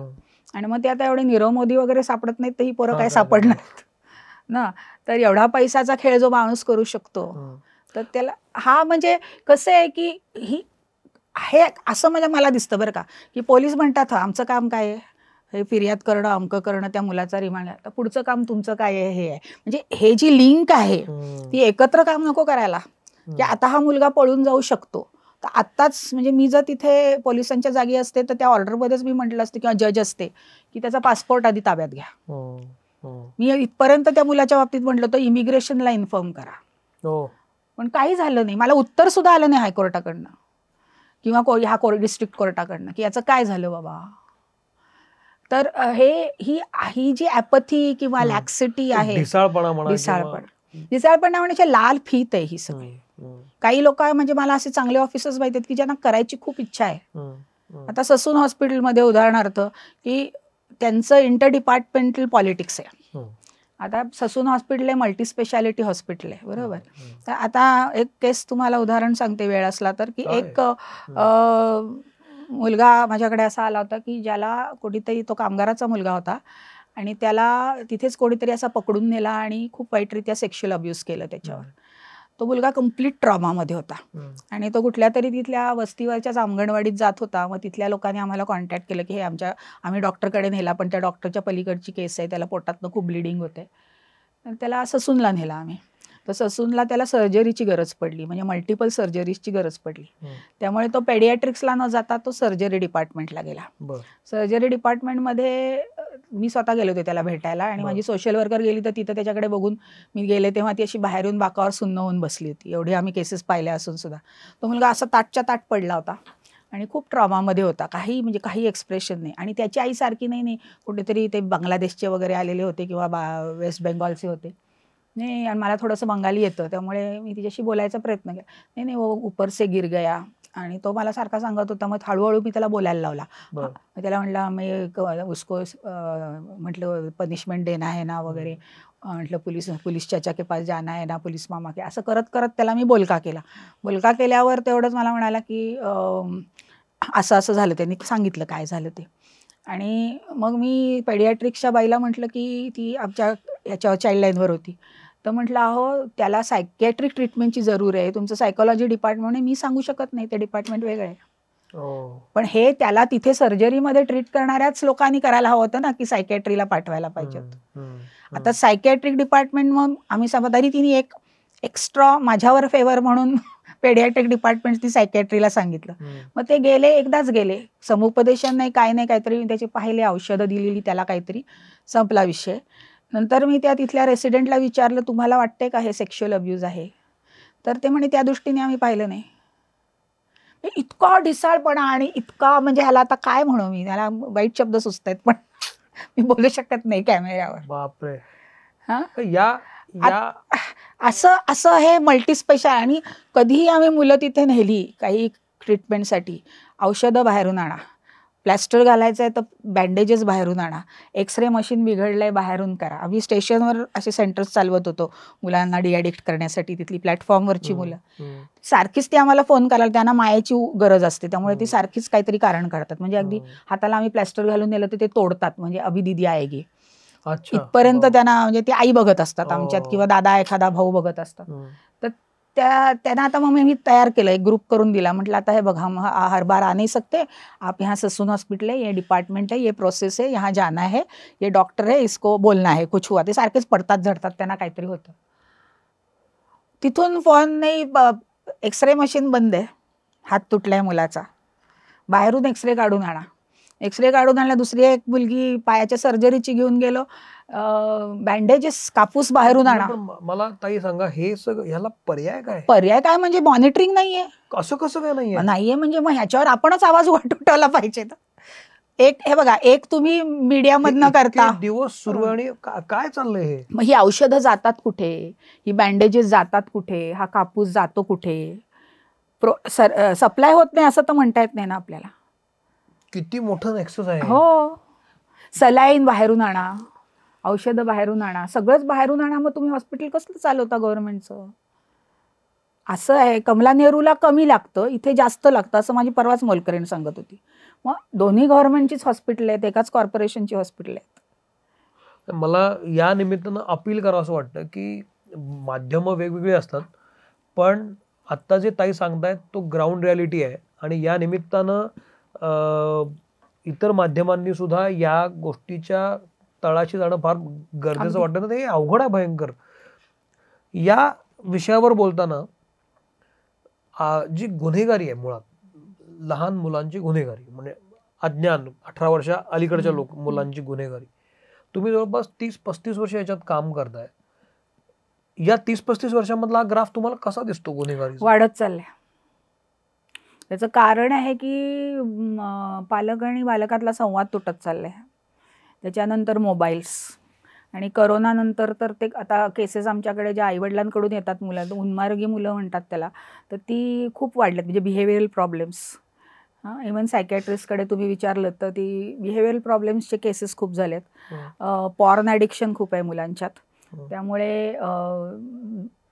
आणि मग ते आता एवढे नीरव मोदी वगैरे सापडत नाहीत तर ही पोरं काय सापडणार ना. तर एवढा पैसाचा खेळ जो माणूस करू शकतो, तर त्याला हा म्हणजे कसं आहे की हे असं म्हणजे मला दिसतं बरं का, की पोलीस म्हणतात आमचं काम काय आहे, हे फिर्याद करणं, अमकं करणं, त्या मुलाचा रिमांड, तर पुढचं काम तुमचं काय आहे हे आहे. म्हणजे हे जी लिंक आहे ती एकत्र काम नको करायला, की आता हा मुलगा पळून जाऊ शकतो. तर आत्ताच म्हणजे मी जर तिथे पोलिसांच्या जागी असते तर त्या ऑर्डरमध्येच मी म्हटलं असते किंवा जज असते की त्याचा पासपोर्ट आधी ताब्यात घ्या. मी इथपर्यंत त्या मुलाच्या बाबतीत म्हटलं होतं इमिग्रेशनला इन्फॉर्म करा. पण काही झालं नाही, मला उत्तर सुद्धा आलं नाही हायकोर्टाकडनं किंवा ह्या डिस्ट्रिक्ट कोर्टाकडनं की याचं काय झालं बाबा. तर ही जी ॲपथी किंवा लॅक्सिटी आहे, दिसाळपणा म्हणजे लाल फीत आहे ही सगळी. काही लोक म्हणजे मला असे चांगले ऑफिसर्स माहिती आहेत की ज्यांना करायची खूप इच्छा आहे. आता ससून हॉस्पिटलमध्ये उदाहरणार्थ की त्यांचं इंटर डिपार्टमेंटल पॉलिटिक्स आहे. आता ससून हॉस्पिटल आहे मल्टी स्पेशालिटी हॉस्पिटल आहे, बरोबर. तर आता एक केस तुम्हाला उदाहरण सांगते वेळ असला तर, की एक मुलगा माझ्याकडे असा आला होता की ज्याला कुठेतरी, तो कामगाराचा मुलगा होता आणि त्याला तिथेच कोणीतरी असा पकडून नेला आणि खूप वाईटरित्या सेक्शुअल अब्यूज केलं त्याच्यावर. तो मुलगा कम्प्लीट ट्रॉमामध्ये होता आणि तो कुठल्या तरी तिथल्या वस्तीवरच्याच अंगणवाडीत जात होता. मग तिथल्या लोकांनी आम्हाला कॉन्टॅक्ट केलं की हे आम्ही डॉक्टरकडे नेला, पण त्या डॉक्टरच्या पलीकडची केस आहे, त्याला पोटातनं खूप ब्लिडिंग होते. त्याला ससूनला नेला आम्ही. तर ससूनला त्याला सर्जरीची गरज पडली, म्हणजे मल्टिपल सर्जरीजची गरज पडली. त्यामुळे तो पेडियाट्रिक्सला न जाता तो सर्जरी डिपार्टमेंटला गेला. सर्जरी डिपार्टमेंटमध्ये मी स्वतः गेले होते त्याला भेटायला आणि माझी सोशल वर्कर गेली, तर तिथं त्याच्याकडे बघून मी गेले तेव्हा ती अशी बाहेरून बाकावर सुन्न होऊन बसली होती. एवढी आम्ही केसेस पाहिल्या असून सुद्धा तो मुलगा असा ताटच्या ताट पडला होता आणि खूप ट्रॉमामध्ये होता. काही एक्सप्रेशन नाही. आणि त्याची आई सारखी नाही, कुठेतरी ते बांगलादेशचे वगैरे आलेले होते किंवा वेस्ट बेंगॉलचे होते. नाही, आणि मला थोडंसं बंगाली येतं, त्यामुळे मी तिच्याशी बोलायचा प्रयत्न केला. नाही वो ऊपर से गिर गया. आणि तो मला सारखा सांगत होता. मग हळूहळू मी त्याला बोलायला लावला. त्याला म्हटलं मी उसको म्हटलं पनिशमेंट देना है ना वगैरे, म्हटलं पुलिस चाचा के पास जाना है ना, पुलिस मामा के, असं करत करत त्याला मी बोलका केला. बोलका केल्यावर तेवढंच मला म्हणाला की असं असं झालं. त्यांनी सांगितलं काय झालं ते. आणि मग मी पेडियाट्रिक्सच्या बाईला म्हटलं की ती आमच्या याच्यावर चाइल्डलाईनवर होती. तर म्हटलं अहो त्याला सायकॅट्रिक ट्रीटमेंटची जरूर आहे, तुमचं सायकोलॉजी डिपार्टमेंट मी सांगू शकत नाही, ते डिपार्टमेंट वेगळं आहे. पण हे त्याला तिथे सर्जरीमध्ये ट्रीट करणाऱ्याच लोकांनी करायला हवं होतं ना, की सायकॅट्रीला पाठवायला पाहिजे होतं. आता सायकॅट्रिक डिपार्टमेंट मग आम्ही समजदारी तिने एक एक्स्ट्रा माझ्यावर फेवर म्हणून पेडियाट्रिक डिपार्टमेंटनी सायकॅट्रीला सांगितलं. मग ते गेले, एकदाच गेले, समुपदेशन नाही काय नाही, काहीतरी त्याचे पाहिले, औषधं दिलेली त्याला, काहीतरी संपला विषय. नंतर मी त्या तिथल्या रेसिडेंटला विचारलं तुम्हाला वाटते का हे सेक्शुअल अब्यूज आहे? तर ते म्हणे त्या दृष्टीने आम्ही पाहिलं नाही. इतका ढिसाळपणा आणि इतका, म्हणजे ह्याला आता काय म्हणू, मी त्याला वाईट शब्द सुचत आहेत पण मी बोलू शकत नाही कॅमेऱ्यावर. बापरे. असं हे मल्टीस्पेशल. आणि कधीही आम्ही मुलं तिथे नेली काही ट्रीटमेंटसाठी, औषधं बाहेरून आणा, प्लॅस्टर घालायचं आहे तर बँडेजेस बाहेरून आणा, एक्सरे मशीन बिघडलंय बाहेरून करा. आम्ही स्टेशनवर असे सेंटर्स चालवत होतो मुलांना डिॲडिक्ट करण्यासाठी. तिथली प्लॅटफॉर्मवरची मुलं सारखीच ती आम्हाला फोन करायला, त्यांना मायेची गरज असते, त्यामुळे ती सारखीच काहीतरी कारण करतात. म्हणजे अगदी हाताला आम्ही प्लॅस्टर घालून नेलं तर ते तोडतात, म्हणजे अभी दिदी आएगी इथपर्यंत त्यांना, म्हणजे ती आई बघत असतात आमच्यात, किंवा दादा एखादा भाऊ बघत असतात. तर त्यांना आता मग मी तयार केलं, एक ग्रुप करून दिला. म्हटलं आता हे बघा, हम हर बार आ नहीं सकते, आप यहाँ ससून हॉस्पिटल है, ये डिपार्टमेंट है, ये प्रोसेस है, यहाँ जाना है, ये डॉक्टर है, इसको बोलना है, कुछ हुआ. ते सारखेच पडतात झडतात, त्यांना काहीतरी होतं. तिथून फोन नाही, एक्सरे मशीन बंद आहे, हात तुटलाय मुलाचा, बाहेरून एक्सरे काढून आणा. एक्सरे काढून आणला. दुसरी एक मुलगी पायाच्या सर्जरीची घेऊन गेलो, बँडेजेस, कापूस बाहेरून आणा. मला ताई सांगा, हे सगळं ह्याला पर्याय काय? पर्याय काय म्हणजे मॉनिटरिंग नाहीये. असं कसं काय नाहीये म्हणजे मग ह्याच्यावर आपणच आवाज उठवला पाहिजे. एक हे बघा, एक तुम्ही मीडियामधनं करता, दिवस सुरू आणि काय चाललंय हे. मग ही औषधं जातात कुठे, ही बँडेजेस जातात कुठे, हा कापूस जातो कुठे, सप्लाय होत नाही असं तर म्हणता येत नाही ना आपल्याला. किती मोठं नेक्सस आहे. हो, सलाईन बाहेरून आणा, औषधं बाहेरून आणा, सगळंच बाहेरून आणा. मग तुम्ही हॉस्पिटल कसलं चालवता गव्हर्नमेंटचं? असं आहे. कमला नेहरूला कमी लागतं, इथे जास्त लागतं, असं माझी परवाच मोलकरीण सांगत होती. मग दोन्ही गव्हर्नमेंटचीच हॉस्पिटल आहेत, एकाच कॉर्पोरेशनची हॉस्पिटल आहेत. मला या निमित्तानं अपील करावं असं वाटतं की माध्यमं वेगवेगळी असतात, पण आत्ता जे ताई सांगतायत तो ग्राउंड रियालिटी आहे. आणि या निमित्तानं इतर माध्यमांनी सुद्धा या गोष्टीच्या तळाशी जाणं फार गरजेचं वाटतं ना. ते अवघड आहे, भयंकर. या विषयावर बोलताना जी गुन्हेगारी आहे, मुळात लहान मुलांची गुन्हेगारी, म्हणजे अज्ञान 18 वर्षा अलीकडच्या मुलांची गुन्हेगारी, तुम्ही जवळपास 30-35 वर्ष याच्यात काम करताय. या 30-35 वर्षांमधला हा ग्राफ तुम्हाला कसा दिसतो गुन्हेगारी? वाढत चाललाय. त्याचं कारण आहे की पालक आणि बालकातला संवाद तुटत चाललाय. त्याच्यानंतर मोबाईल्स, आणि करोनानंतर तर ते आता केसेस आमच्याकडे ज्या आईवडिलांकडून येतात मुलं, उन्मार्गी मुलं म्हणतात त्याला, तर ती खूप वाढल्यात. म्हणजे बिहेवियरल प्रॉब्लेम्स. इव्हन सायकॅट्रिस्टकडे तुम्ही विचारलं तर ती बिहेवियरल प्रॉब्लेम्सचे केसेस खूप झालेत. पॉर्न ॲडिक्शन खूप आहे मुलांच्यात. त्यामुळे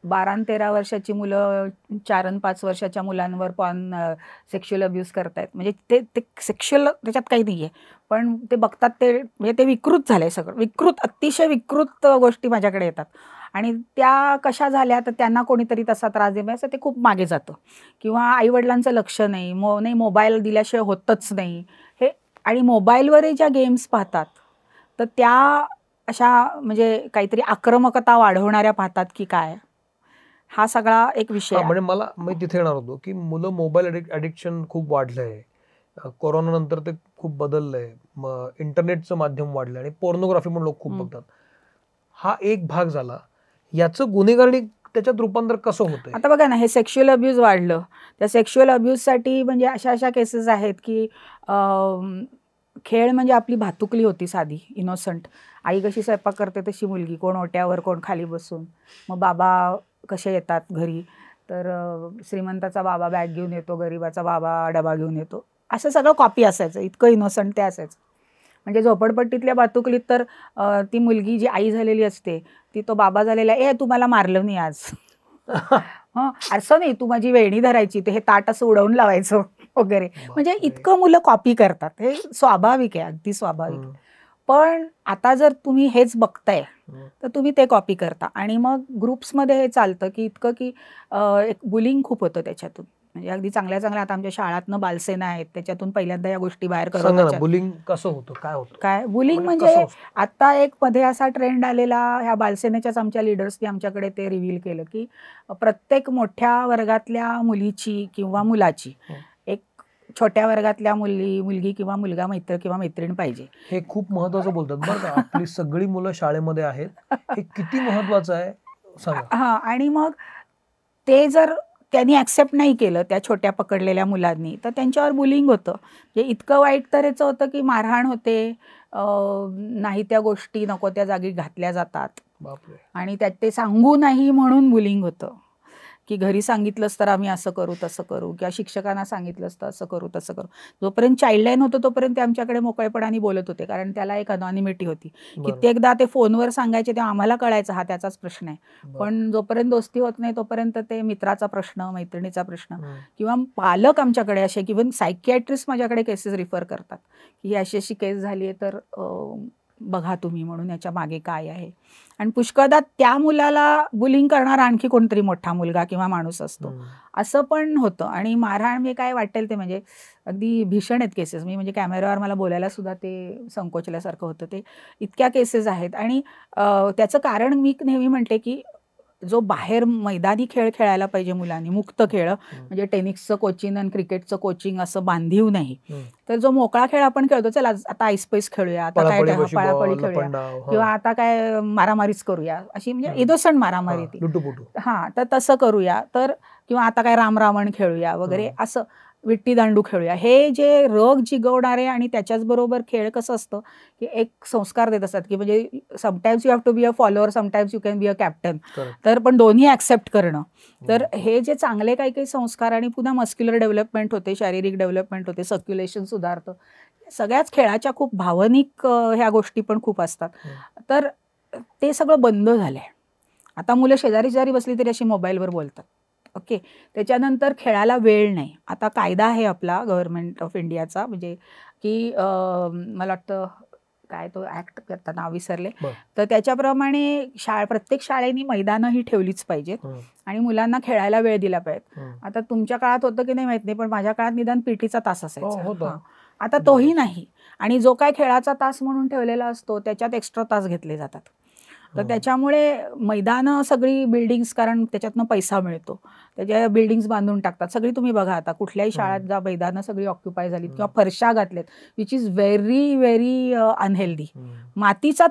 12-13 वर्षाची मुलं 4-5 वर्षाच्या मुलांवर सेक्शुअल अब्यूज करतायत. म्हणजे ते सेक्शुअल त्याच्यात काही नाहीये, पण ते बघतात ते म्हणजे ते विकृत झालंय सगळं. अतिशय विकृत गोष्टी माझ्याकडे येतात आणि त्या कशा झाल्या तर त्यांना कोणीतरी तसा त्रास देईल असं ते खूप मागे जातं किंवा आईवडिलांचं लक्ष नाही, मोबाईल दिल्याशिवाय होतच नाही हे. आणि मोबाईलवरही ज्या गेम्स पाहतात तर त्या अशा म्हणजे काहीतरी आक्रमकता वाढवणाऱ्या पाहतात की काय, हा सगळा एक विषय म्हणजे मी तिथे येणार होतो की मुलं मोबाईल ॲडिक्शन खूप वाढलंय. कोरोना नंतर ते खूप बदललंय. इंटरनेटचं माध्यम वाढलंय आणि पोर्नोग्राफी पण लोक खूप बघतात. हा एक भाग झाला. याचं गुन्हेगारी त्याच्यात रूपांतर कसं होतंय? आता बघा ना, हे सेक्शुअल अब्यूज वाढलं. त्या सेक्शुअल अब्यूजसाठी म्हणजे अशा केसेस आहेत की खेळ म्हणजे आपली भातुकली होती साधी, इनोसंट. आई कशी स्वयंपाक करते तशी मुलगी, कोण ओट्यावर कोण खाली बसून. मग बाबा कसे येतात घरी, तर श्रीमंताचा बाबा बॅग घेऊन येतो, गरीबाचा बाबा डबा घेऊन येतो, असं सगळं कॉपी असायचं. इतकं इनोसंट ते असायचं. म्हणजे झोपडपट्टीतल्या भातुकलीत तर ती मुलगी जी आई झालेली असते ती तो बाबा झालेला, तू मला मारलं नाही आज. असं नाही, तू माझी वेणी धरायची, ते हे ताट असं उडवून लावायचं वगैरे. म्हणजे इतकं मुलं कॉपी करतात. हे स्वाभाविक आहे, अगदी स्वाभाविक. पण आता जर तुम्ही हेच बघताय तर तुम्ही ते कॉपी करता आणि मग ग्रुप्समध्ये हे चालतं की इतकं की एक बुलिंग खूप होतं त्याच्यातून. म्हणजे अगदी चांगल्या आता आमच्या शाळातनं बालसेना आहेत, त्याच्यातून पहिल्यांदा या गोष्टी बाहेर करतात. बुलिंग कसं होतं, काय बुलिंग म्हणजे आता एक मध्ये असा ट्रेंड आलेला, ह्या बालसेनेच्याच आमच्या लीडर्सनी आमच्याकडे ते रिव्हील केलं की प्रत्येक मोठ्या वर्गातल्या मुलीची किंवा मुलाची एक छोट्या वर्गातल्या मुलगी किंवा मुलगा, मित्र किंवा मैत्रीण पाहिजे. हे खूप महत्वाचं बोलतात बरं का. आपली सगळी मुलं शाळेमध्ये आहेत, हे किती महत्वाचं आहे सांगा. आणि मग ते जर त्यांनी ऍक्सेप्ट नाही केलं त्या छोट्या पकडलेल्या मुलांनी, तर त्यांच्यावर बुलिंग होतं. म्हणजे इतकं वाईट तऱ्हेचं होतं की मारहाण होते, नाही त्या गोष्टी नको त्या जागी घातल्या जातात. आणि त्यात ते सांगू नाही म्हणून बुलिंग होतं की घरी सांगितलंच तर आम्ही असं करू तसं करू, किंवा शिक्षकांना सांगितलंच तर असं करू तसं करू. जोपर्यंत चाइल्डलाईन होतं तोपर्यंत ते आमच्याकडे मोकळेपणाने बोलत होते, कारण त्याला एक अनॉनिमिटी होती. कित्येकदा ते फोनवर सांगायचे तेव्हा आम्हाला कळायचं हा त्याचाच प्रश्न आहे. पण जोपर्यंत दोस्ती होत नाही तोपर्यंत ते मित्राचा प्रश्न, मैत्रिणीचा प्रश्न, किंवा पालक आमच्याकडे असे, किंवा सायकियाट्रिस्ट माझ्याकडे केसेस रिफर करतात की ही अशी केस झाली आहे तर बघा तुम्ही म्हणून याच्या मागे काय आहे. आणि पुष्कळदा त्या मुलाला बुलिंग करणारा आणखी कोणतरी मोठा मुलगा किंवा माणूस असतो, असं पण होतं. आणि मारहाण मी काय वाटेल ते म्हणजे अगदी भीषण आहेत केसेस. मी म्हणजे कॅमेऱ्यावर मला बोलायला सुद्धा ते संकोचल्यासारखं होतं. ते इतक्या केसेस आहेत. आणि त्याचं कारण मी नेहमी म्हणते की जो बाहेर मैदानी खेळ खेळायला पाहिजे मुलांनी, मुक्त खेळ, म्हणजे टेनिसचं कोचिंग आणि क्रिकेटचं कोचिंग असं बांधीव नाही, तर जो मोकळा खेळ आपण खेळतो, चला आता आईस्पेस खेळूया, आता काय पळापळी खेळूया, किंवा आता काय मारामारीच करूया, अशी म्हणजे इनोसंट मारामारी ती, तर तसं करूया, तर किंवा आता काय रामरावण खेळूया वगैरे, असं विट्टी दांडू खेळूया, हे जे रग जिगवणारे. आणि त्याच्याच बरोबर खेळ कसं असतं की एक संस्कार देत असतात की म्हणजे sometimes you have to be a follower, sometimes you can be a captain, तर पण दोन्ही ऍक्सेप्ट करणं. तर हे जे चांगले काही संस्कार, आणि पुन्हा मस्क्युलर डेव्हलपमेंट होते, शारीरिक डेव्हलपमेंट होते, सर्क्युलेशन सुधारतं. सगळ्याच खेळाच्या खूप भावनिक ह्या गोष्टी पण खूप असतात. तर ते सगळं बंद झालंय. आता मुलं शेजारी बसली तरी अशी मोबाईलवर बोलतात. ओके, त्याच्यानंतर खेळायला वेळ नाही. आता कायदा आहे आपला गव्हर्नमेंट ऑफ इंडियाचा, म्हणजे की मला वाटतं काय तो ऍक्ट करता नाव विसरले, तर त्याच्याप्रमाणे प्रत्येक शाळेनी मैदानं ही ठेवलीच पाहिजेत आणि मुलांना खेळायला वेळ दिला पाहिजे. आता तुमच्या काळात होतं की नाही माहित नाही, पण माझ्या काळात निदान पीटीचा तास असायचा. आता तोही नाही. आणि जो काय खेळाचा तास म्हणून ठेवलेला असतो त्याच्यात एक्स्ट्रा तास घेतले जातात. तर त्याच्यामुळे मैदानं सगळी बिल्डिंग्स, कारण त्याच्यातनं पैसा मिळतो, त्याच्या बिल्डिंग्स बांधून टाकतात. सगळी तुम्ही बघा आता कुठल्याही शाळेत जा, मैदानं सगळी ऑक्युपाय झालीत किंवा फरशा घातलेत, which is very very unhealthy. मातीचा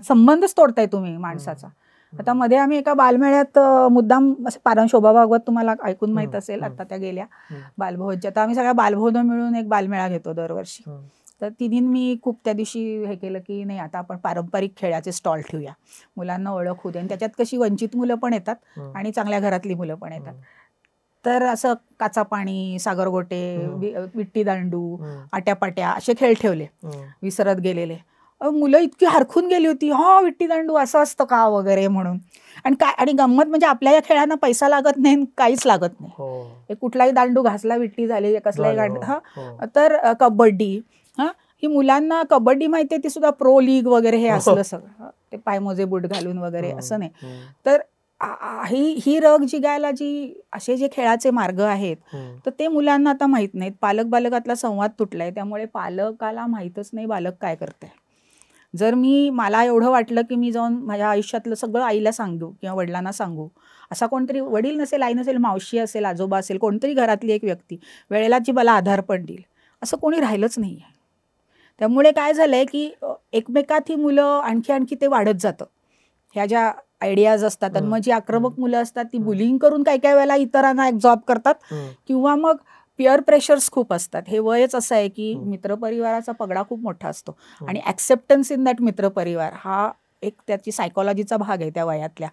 संबंधच तोडताय तुम्ही माणसाचा. आता मध्ये आम्ही एका बालमेळ्यात मुद्दाम असं शोभा भागवत तुम्हाला ऐकून माहित असेल, आता त्या गेल्या बालभोजच्या, तर आम्ही सगळ्या बालभोनं मिळून एक बालमेळा घेतो दरवर्षी. तर तिन्ही मी खूप त्या दिवशी हे केलं की नाही, आता आपण पारंपरिक खेळाचे स्टॉल ठेवूया, मुलांना ओळख होऊ दे. आणि त्याच्यात कशी वंचित मुलं पण येतात आणि चांगल्या घरातली मुलं पण येतात. तर असं काचापाणी, सागरगोटे, विट्टी दांडू, आट्यापाट्या असे खेळ ठेवले, विसरत गेलेले. मुलं इतकी हरखून गेली होती, हा विट्टी दांडू असं असतं का वगैरे म्हणून. आणि गंमत म्हणजे आपल्या या खेळांना पैसा लागत नाही, काहीच लागत नाही. कुठलाही दांडू घासला, विट्टी झाली, कसलाही तर कबड्डी, ही मुलांना कबड्डी माहितीये, ती सुद्धा प्रो लीग वगैरे हे असलं सगळं, ते पायमोजे बूट घालून वगैरे असं नाही. तर ही रग जिगायला असे जे खेळाचे मार्ग आहेत, तर ते मुलांना आता माहित नाहीत. पालक बालकातला संवाद तुटलाय, त्यामुळे पालकाला माहीतच नाही बालक काय करतंय. जर मला एवढं वाटलं की मी जाऊन माझ्या आयुष्यातलं सगळं आईला सांगू किंवा वडिलांना सांगू, असा कोणतरी वडील नसेल, आई नसेल, मावशी असेल, आजोबा असेल, कोणतरी घरातली एक व्यक्ती वेळेला जी मला आधार पण देईल, असं कोणी राहिलंच नाही आहे. त्यामुळे काय झालंय की एकमेकात ही मुलं आणखी ते वाढत जातं. ह्या ज्या आयडियाज असतात, आणि मग जी आक्रमक मुलं असतात ती बुलिंग करून काही वेळेला इतरांना एक्झॉर्ब करतात, किंवा मग पिअर प्रेशर्स खूप असतात. हे वयच असं आहे की मित्रपरिवाराचा पगडा खूप मोठा असतो, आणि ऍक्सेप्टन्स इन दॅट मित्रपरिवार हा एक त्याची सायकोलॉजीचा भाग आहे त्या वयातल्या.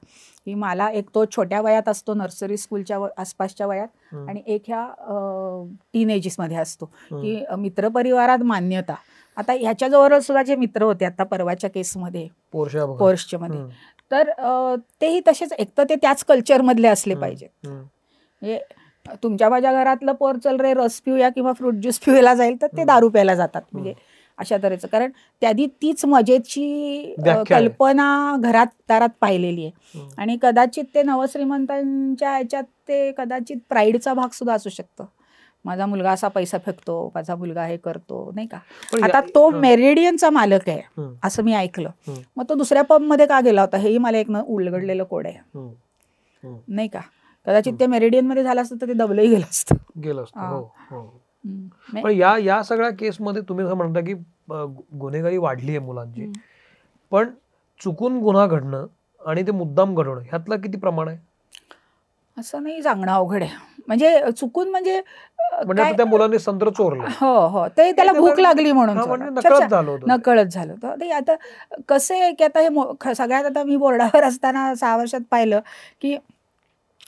की मला एक तो छोट्या वयात असतो, नर्सरी स्कूलच्या आसपासच्या वयात, आणि एक ह्या टीनेजेसमध्ये असतो की मित्रपरिवारात मान्यता. आता ह्याच्याजवळ सुद्धा जे मित्र होते आता परवाच्या केसमध्ये पोर्शच्या मध्ये, तर तेही तसेच, एक तर ते त्याच कल्चरमधले असले पाहिजेत. म्हणजे तुमच्या माझ्या घरातलं पोर चल रे रस पिऊया किंवा फ्रूट ज्यूस पिऊला जाईल, तर ते दारू प्यायला जातात. म्हणजे अशा तऱ्हेचं, कारण त्यादी तीच मजेची कल्पना घरात दारात पाहिलेली आहे. आणि कदाचित ते नवश्रीमंतांच्या ह्याच्यात ते कदाचित प्राईडचा भाग सुद्धा असू शकतो. माझा मुलगा असा पैसा फेकतो, माझा मुलगा हे करतो, नाही का. आता तो मेरिडियनचा मालक आहे असं मी ऐकलं, मग तो दुसऱ्या पब मध्ये का गेला होता, हेही मला एक उलगडलेलं कोड आहे, नाही का. कदाचित ते मेरिडियन मध्ये झालं असतं तर ते दबलंही गेलं असतं. पण या सगळ्या केसमध्ये तुम्ही असं म्हणता की गुन्हेगारी वाढली आहे मुलांची, पण चुकून गुन्हा घडणं आणि ते मुद्दाम घडवणं ह्यातलं किती प्रमाण आहे असं नाही सांगणं अवघड आहे. म्हणजे चुकून म्हणजे त्या मुलांनी संत्र चोरलं, हो ते त्याला भूक लागली म्हणून नकळत झालं. तर आता कसं आहे की आता हे सगळ्यात, आता मी बोर्डावर असताना 6 वर्षात पाहिलं की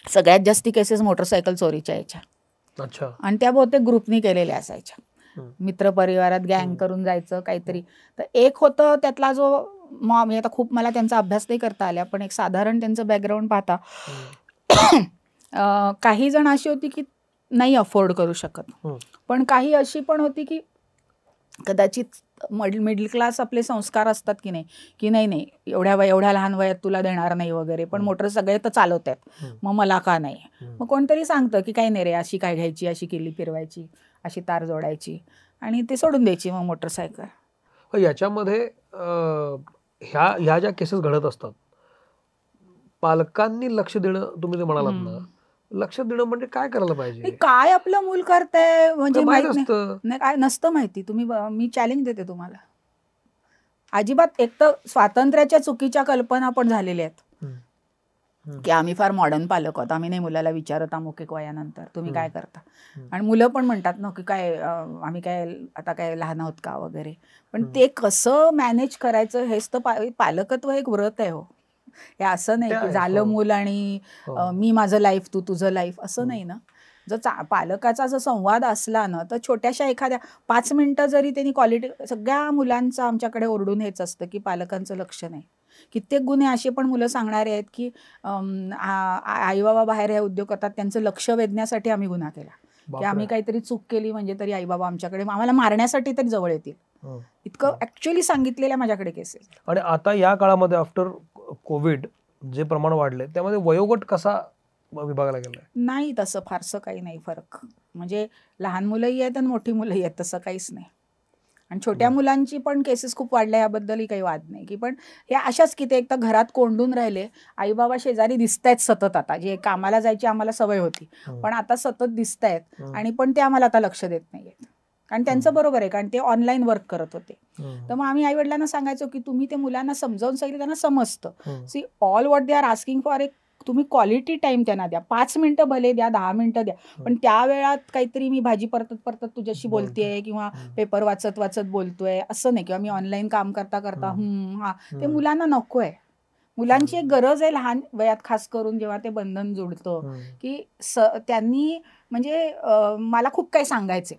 सगळ्यात जास्ती केसेस मोटरसायकल चोरीच्या यायच्या. अच्छा. आणि त्या बहुतेक ग्रुपनी केलेल्या असायच्या, मित्रपरिवारात गँग करून जायचं काहीतरी. तर एक होतं त्यातला जो मी आता खूप मला त्यांचा अभ्यास नाही करता आला, पण एक साधारण त्यांचं बॅकग्राऊंड पाहता काही जण अशी होती की नाही अफोर्ड करू शकत, पण काही अशी पण होती की कदाचित मिडल क्लास आपले संस्कार असतात की नाही एवढ्या लहान वयात तुला देणार नाही वगैरे, पण मोटर सगळे तर चालवत आहेत, मग मला का नाही. मग कोणतरी सांगतं की काही नाही रे, अशी काय घ्यायची, अशी किल्ली फिरवायची, अशी तार जोडायची, आणि ते सोडून द्यायची मग मोटरसायकल. याच्यामध्ये ह्या ज्या केसेस घडत असतात, पालकांनी लक्ष देणं, तुम्ही जे म्हणालात ना, लक्ष देणं म्हणजे काय करायला पाहिजे, काय आपलं मूल करतंय म्हणजे नाही, काय नसतं माहिती. मी चॅलेंज देते तुम्हाला, अजिबात. एक तर स्वातंत्र्याच्या चुकीच्या कल्पना पण झालेल्या आहेत की आम्ही फार मॉडर्न पालक आहोत, आम्ही नाही मुलाला विचारत अमुक एक वयानंतर तुम्ही काय करता. आणि मुलं पण म्हणतात ना की काय आम्ही काय आता काय लहान आहोत का वगैरे. पण ते कसं मॅनेज करायचं हेच तर पालकत्व एक व्रत आहे. हो, हे असं नाही की झालं मूल आणि मी माझं लाईफ तू तुझं लाईफ, असं नाही ना. जर पालकाचा जर संवाद असला ना, तर छोट्याशा एखाद्या 5 मिनिटं जरी त्यांनी क्वालिटी, सगळ्या मुलांचं आमच्याकडे ओरडून हेच असतं की पालकांचं लक्ष नाही. कित्येक गुन्हे असे पण मुलं सांगणारे आहेत की आई बाबा बाहेर हे उद्योग करतात, त्यांचं लक्ष वेधण्यासाठी आम्ही गुन्हा केला, की आम्ही काहीतरी चूक केली म्हणजे तरी आई बाबा आमच्याकडे आम्हाला मारण्यासाठी तरी जवळ येतील, इतकं ऍक्च्युअली सांगितलेल्या माझ्याकडे केसेस. आणि आता या काळामध्ये आफ्टर कोविड जे प्रमाण वाढले, त्यामध्ये वयोगट कसा विभागला गेलाय? नाही, तसं फारसं काही नाही फरक. म्हणजे लहान मुलंही आहेत आणि मोठी मुलंही आहेत, तसं काहीच नाही. आणि छोट्या मुलांची पण केसेस खूप वाढल्या, याबद्दलही काही वाद नाही. की पण हे अशाच की ते एक तर घरात कोंडून राहिले, आई बाबा शेजारी दिसतायत सतत. आता जे कामाला जायची आम्हाला सवय होती, पण आता सतत दिसतायत, आणि पण ते आम्हाला आता लक्ष देत नाहीयेत. कारण त्यांचं बरोबर आहे, कारण ते ऑनलाईन वर्क करत होते. तर मग आम्ही आई वडिलांना सांगायचो की तुम्ही ते मुलांना समजावून सांगितलं, त्यांना समजतं. See all what they are asking for, एक तुम्ही क्वालिटी टाइम त्यांना द्या. 5 मिनिटं भले द्या, 10 मिनिटं द्या, पण त्या वेळात काहीतरी मी भाजी परतत तुझ्याशी बोलतेय किंवा पेपर वाचत बोलतोय असं नाही, किंवा मी ऑनलाईन काम करता ते मुलांना नकोय. मुलांची एक गरज आहे लहान वयात, खास करून जेव्हा ते बंधन जोडतं, की त्यांनी म्हणजे मला खूप काही सांगायचे.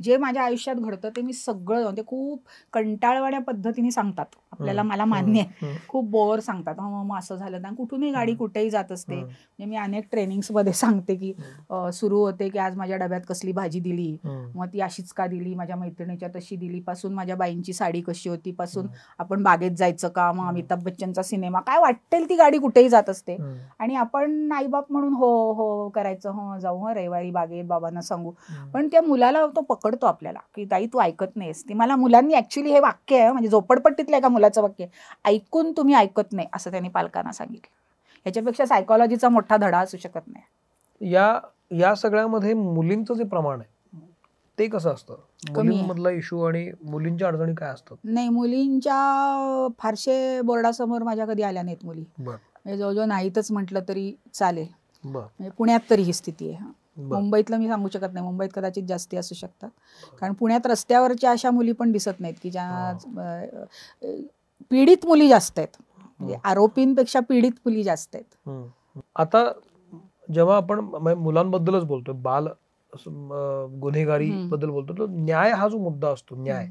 जे माझ्या आयुष्यात घडतं ते मी सगळं, म्हणजे खूप कंटाळवाण्या पद्धतीने सांगतात आपल्याला, मला मान्य आहे. खूप बोर सांगतात, मग असं झालं ना, कुठूनही गाडी कुठेही जात असते. म्हणजे मी अनेक ट्रेनिंग्समध्ये सांगते की सुरू होते की आज माझ्या डब्यात कसली भाजी दिली, मग ती अशीच का दिली, माझ्या मैत्रिणीच्या तशी दिली, पासून माझ्या बाईंची साडी कशी होती, पासून आपण बागेत जायचं का, मग अमिताभ बच्चनचा सिनेमा, काय वाटेल ती गाडी कुठेही जात असते. आणि आपण आईबाप म्हणून हो हो करायचं, हो जाऊ, हो रविवारी बागेत बाबांना सांगू. पण त्या मुलाला तो पकडतो आपल्याला की ताई तू ऐकत नाहीस. ती मला मुलांनी ऍक्च्युली हे वाक्य आहे, म्हणजे झोपडपट्टीतलं एका मुलाचं वाक्य, ऐकून तुम्ही ऐकत नाही, असं त्यांनी पालकांना सांगितलं. ह्याच्यापेक्षा सायकोलॉजीचा मोठा धडा असू शकत नाही. या सगळ्यामध्ये मुलींचं जे प्रमाण आहे ते कसं असतं, मुलींमधला इश्यू आणि मुलींच्या अडचणी काय असतात? नाही, मुलींच्या फारशे बोर्डासमोर माझ्या कधी आल्या नाहीत मुली. म्हणजे जवळजवळ नाहीतच म्हटलं तरी चालेल. म्हणजे पुण्यात तरी ही स्थिती आहे. मुंबईतलं मी सांगू शकत नाही, मुंबईत कदाचित जास्ती असू शकतात, कारण पुण्यात रस्त्यावरच्या अशा मुली पण दिसत नाहीत की ज्या पीडित मुली जास्त आहेत. म्हणजे आरोपींपेक्षा पीडित मुली जास्त आहेत. आता जेव्हा आपण मुलांबद्दलच बोलतोय, बाल गुन्हेगारी बद्दल बोलतो, तर न्याय हा जो मुद्दा असतो, न्याय,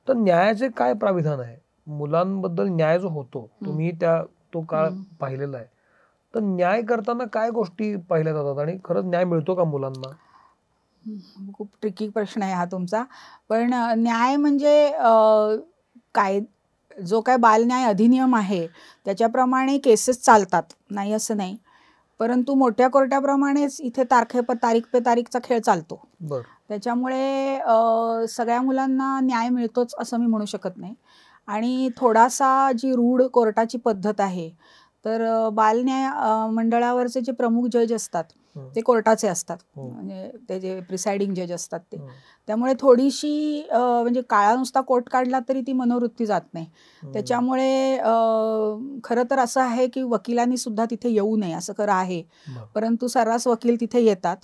तर न्यायाचे काय प्राविधान आहे? मुलांबद्दल न्याय जो होतो, तुम्ही तो काळ पाहिलेला आहे, तर न्याय करताना काय गोष्टी पाहिल्या जातात आणि खरंच न्याय मिळतो का मुलांना? खूप ट्रिकी प्रश्न आहे हा तुमचा. पण न्याय म्हणजे काय, जो काय बालन्याय अधिनियम आहे त्याच्याप्रमाणे केसेस चालतात, नाही असं नाही, परंतु मोठ्या कोर्टाप्रमाणेच इथे तारीख पे तारीखचा खेळ चालतो. त्याच्यामुळे सगळ्या मुलांना न्याय मिळतोच असं मी म्हणू शकत नाही. आणि थोडासा जी रूढ कोर्टाची पद्धत आहे, तर बालन्याय मंडळावरचे जे प्रमुख जज असतात ते कोर्टाचे असतात, म्हणजे ते जे प्रिसाइडिंग जज असतात ते. त्यामुळे थोडीशी म्हणजे काळा नुसता कोर्ट काढला तरी ती मनोवृत्ती जात नाही. त्याच्यामुळे खरं तर असं आहे की वकिलांनी सुद्धा तिथे येऊ नये असं खरं आहे, परंतु सर्रास वकील तिथे येतात.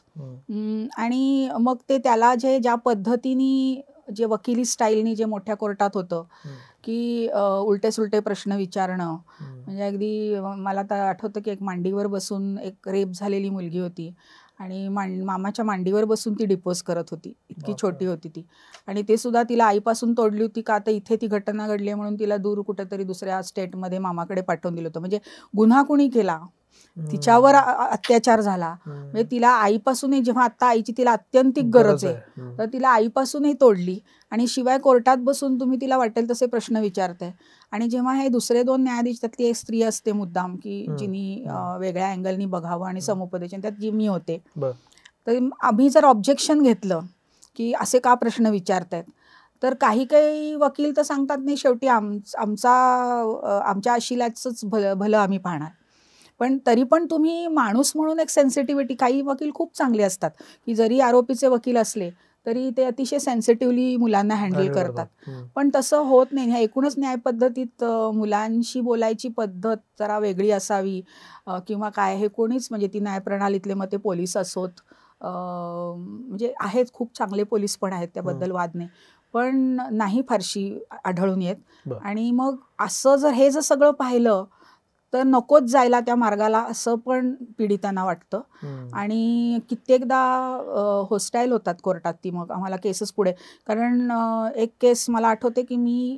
आणि मग ते त्याला ज्या पद्धतीने, जे वकिली स्टाईलनी जे मोठ्या कोर्टात होतं की उलटे सुलटे प्रश्न विचारणं, म्हणजे अगदी मला तर आठवतं की एक मांडीवर बसून एक रेप झालेली मुलगी होती आणि मामाच्या मांडीवर बसून ती डिपोज करत होती, इतकी छोटी होती ती. आणि ते सुद्धा तिला आईपासून तोडली होती का, आता इथे ती घटना घडली म्हणून तिला दूर कुठेतरी दुसऱ्या स्टेटमध्ये मामाकडे पाठवून दिलं होतं. म्हणजे गुन्हा कुणी केला, तिच्यावर अत्याचार झाला, म्हणजे तिला आईपासूनही, जेव्हा आता आईची तिला अत्यंतिक गरज आहे, तर तिला आईपासूनही तोडली. आणि शिवाय कोर्टात बसून तुम्ही तिला वाटेल तसे प्रश्न विचारताय. आणि जेव्हा हे दुसरे दोन न्यायाधीश, त्यातली एक स्त्री असते मुद्दाम की जिनी वेगळ्या अँगलनी बघावं आणि समुपदेशन, त्यात जी मी होते, तर आम्ही जर ऑब्जेक्शन घेतलं की असे का प्रश्न विचारतायत, तर काही काही वकील तर सांगतात नाही शेवटी आमच्या अशिलाचंच भलं आम्ही पाहणार. पण तरी पण तुम्ही माणूस म्हणून एक सेन्सिटिव्हिटी, काही वकील खूप चांगले असतात की जरी आरोपीचे वकील असले तरी ते अतिशय सेन्सिटिव्हली मुलांना हँडल करतात. पण तसं होत नाही. ह्या एकूणच न्याय पद्धतीत मुलांशी बोलायची पद्धत जरा वेगळी असावी किंवा काय, हे कोणीच, म्हणजे ती न्यायप्रणालीतले मग ते पोलीस असोत, म्हणजे आहेत खूप चांगले पोलीस पण आहेत, त्याबद्दल वाद नाही, पण नाही फारशी आढळून येत. आणि मग असं जर सगळं पाहिलं तर नकोच जायला त्या मार्गाला, असं पण पीडितांना वाटतं. आणि कित्येकदा होस्टाईल होतात कोर्टात ती, मग आम्हाला केसेस पुढे. कारण एक केस मला आठवते की मी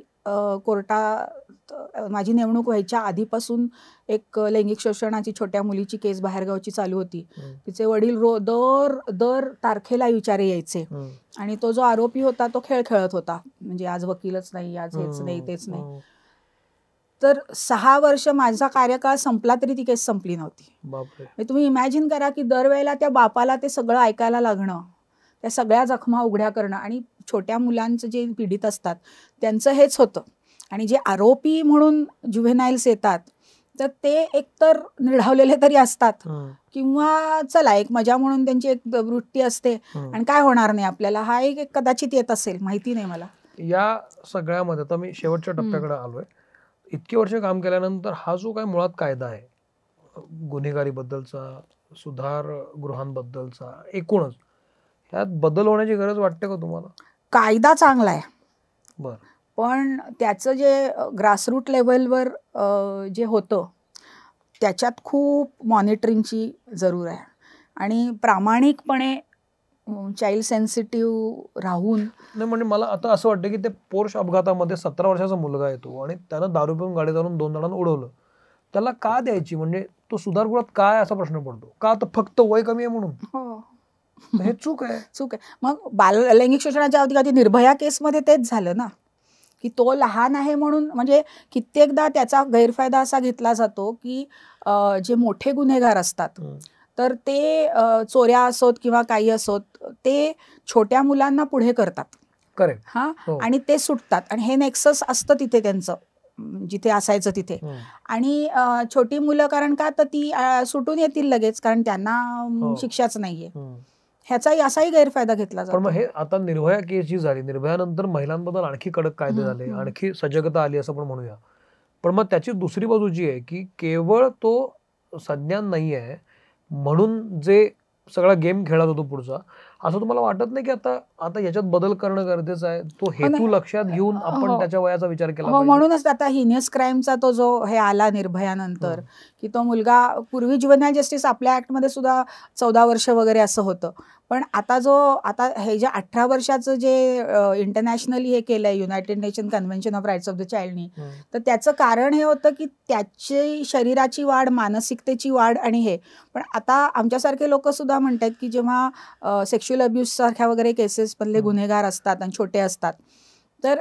कोर्टात माझी नेमणूक व्हायच्या आधीपासून एक लैंगिक शोषणाची छोट्या मुलीची केस बाहेरगावची चालू होती. तिचे वडील दर तारखेला विचारे यायचे आणि तो जो आरोपी होता तो खेळ खेळत होता, म्हणजे आज वकीलच नाही, आज हेच नाही तेच नाही. तर 6 वर्ष माझा कार्यकाळ संपला तरी ती केस संपली नव्हती. तुम्ही इमॅजिन करा की दरवेळेला त्या बापाला ते सगळं ऐकायला लागणं, त्या सगळ्या जखमा उघड्या करणं. आणि छोट्या मुलांचं जे पीडित असतात त्यांचं हेच होतं. आणि जे आरोपी म्हणून जुव्हेनाइल्स येतात तर ते एकतर निढावलेले तरी असतात किंवा चला एक मजा म्हणून त्यांची एक वृत्ती असते आणि काय होणार नाही आपल्याला, हा एक कदाचित येत असेल, माहिती नाही मला. या सगळ्यामध्ये आता मी शेवटच्या टप्प्याकडे आलोय. इतकी वर्ष काम केल्यानंतर हा जो काय मुळात कायदा आहे गुन्हेगारी बद्दलचा, सुधार गृहांबद्दलचा, एकूणच ह्यात बदल होण्याची गरज वाटते का तुम्हाला? कायदा चांगला आहे, पण त्याचं जे ग्रासरूट लेवलवर जे होतं त्याच्यात खूप मॉनिटरिंगची जरूर आहे. आणि प्रामाणिकपणे चाइल्ड सेन्सिटिव्ह राहून. नाही म्हणजे मला आता असं वाटतं की ते पोर्श अपघातामध्ये 17 वर्षाचा मुलगा येतो आणि त्यानं दारू पिऊन गाडी चालवून 2 जणांना उडवलं, त्याला का द्यायची, म्हणजे तो सुधारगृहात काय असा प्रश्न पडतो का, तर फक्त वय कमी आहे म्हणून? हो, हे चूक आहे. मग लैंगिक शोषणाच्या आधी निर्भया केसमध्ये तेच झालं ना, की तो लहान आहे म्हणून, म्हणजे कित्येकदा त्याचा गैरफायदा असा घेतला जातो की जे मोठे गुन्हेगार असतात तर ते चोऱ्या असोत किंवा काही असोत ते छोट्या मुलांना पुढे करतात. करेक्ट. हा, आणि ते सुटतात आणि हे नेक्सस असतं तिथे त्यांचं, जिथे असायचं तिथे. आणि छोटी मुलं कारण का, तर ती सुटून येतील लगेच, कारण त्यांना शिक्षाच नाहीये. ह्याचाही असाही गैरफायदा घेतला जातो. पण मग हे आता निर्भया केस जी झाली, निर्भयानंतर महिलांबद्दल आणखी कडक कायदे झाले, आणखी सजगता आली असं पण म्हणूया. पण मग त्याची दुसरी बाजू जी आहे की केवळ तो संज्ञान नाही आहे म्हणून जे सगळा गेम खेळत होतो पुढचा, असं तुम्हाला वाटत नाही की आता याच्यात बदल करणं गरजेचं आहे? तो हेतू लक्षात घेऊन आपण त्याच्या वयाचा विचार केला पाहिजे. म्हणूनच आता हिनियस क्राईमचा तो जो हे आला निर्भयानंतर, की तो मुलगा, पूर्वी ज्युव्हेनाइल जस्टिस आपल्या ऍक्टमध्ये सुद्धा 14 वर्ष वगैरे असं होतं, पण आता हे जे 18 वर्षाचं जे इंटरनॅशनली हे केलंय united nation convention of rights of the चाइल्डनी, तर त्याचं कारण हे होतं की त्याची शरीराची वाढ, मानसिकतेची वाढ आणि हे. पण आता आमच्यासारखे लोक सुद्धा म्हणतात की जेव्हा सेक्शुअल अब्यूज सारख्या वगैरे केसेस मधले गुन्हेगार असतात आणि छोटे असतात, तर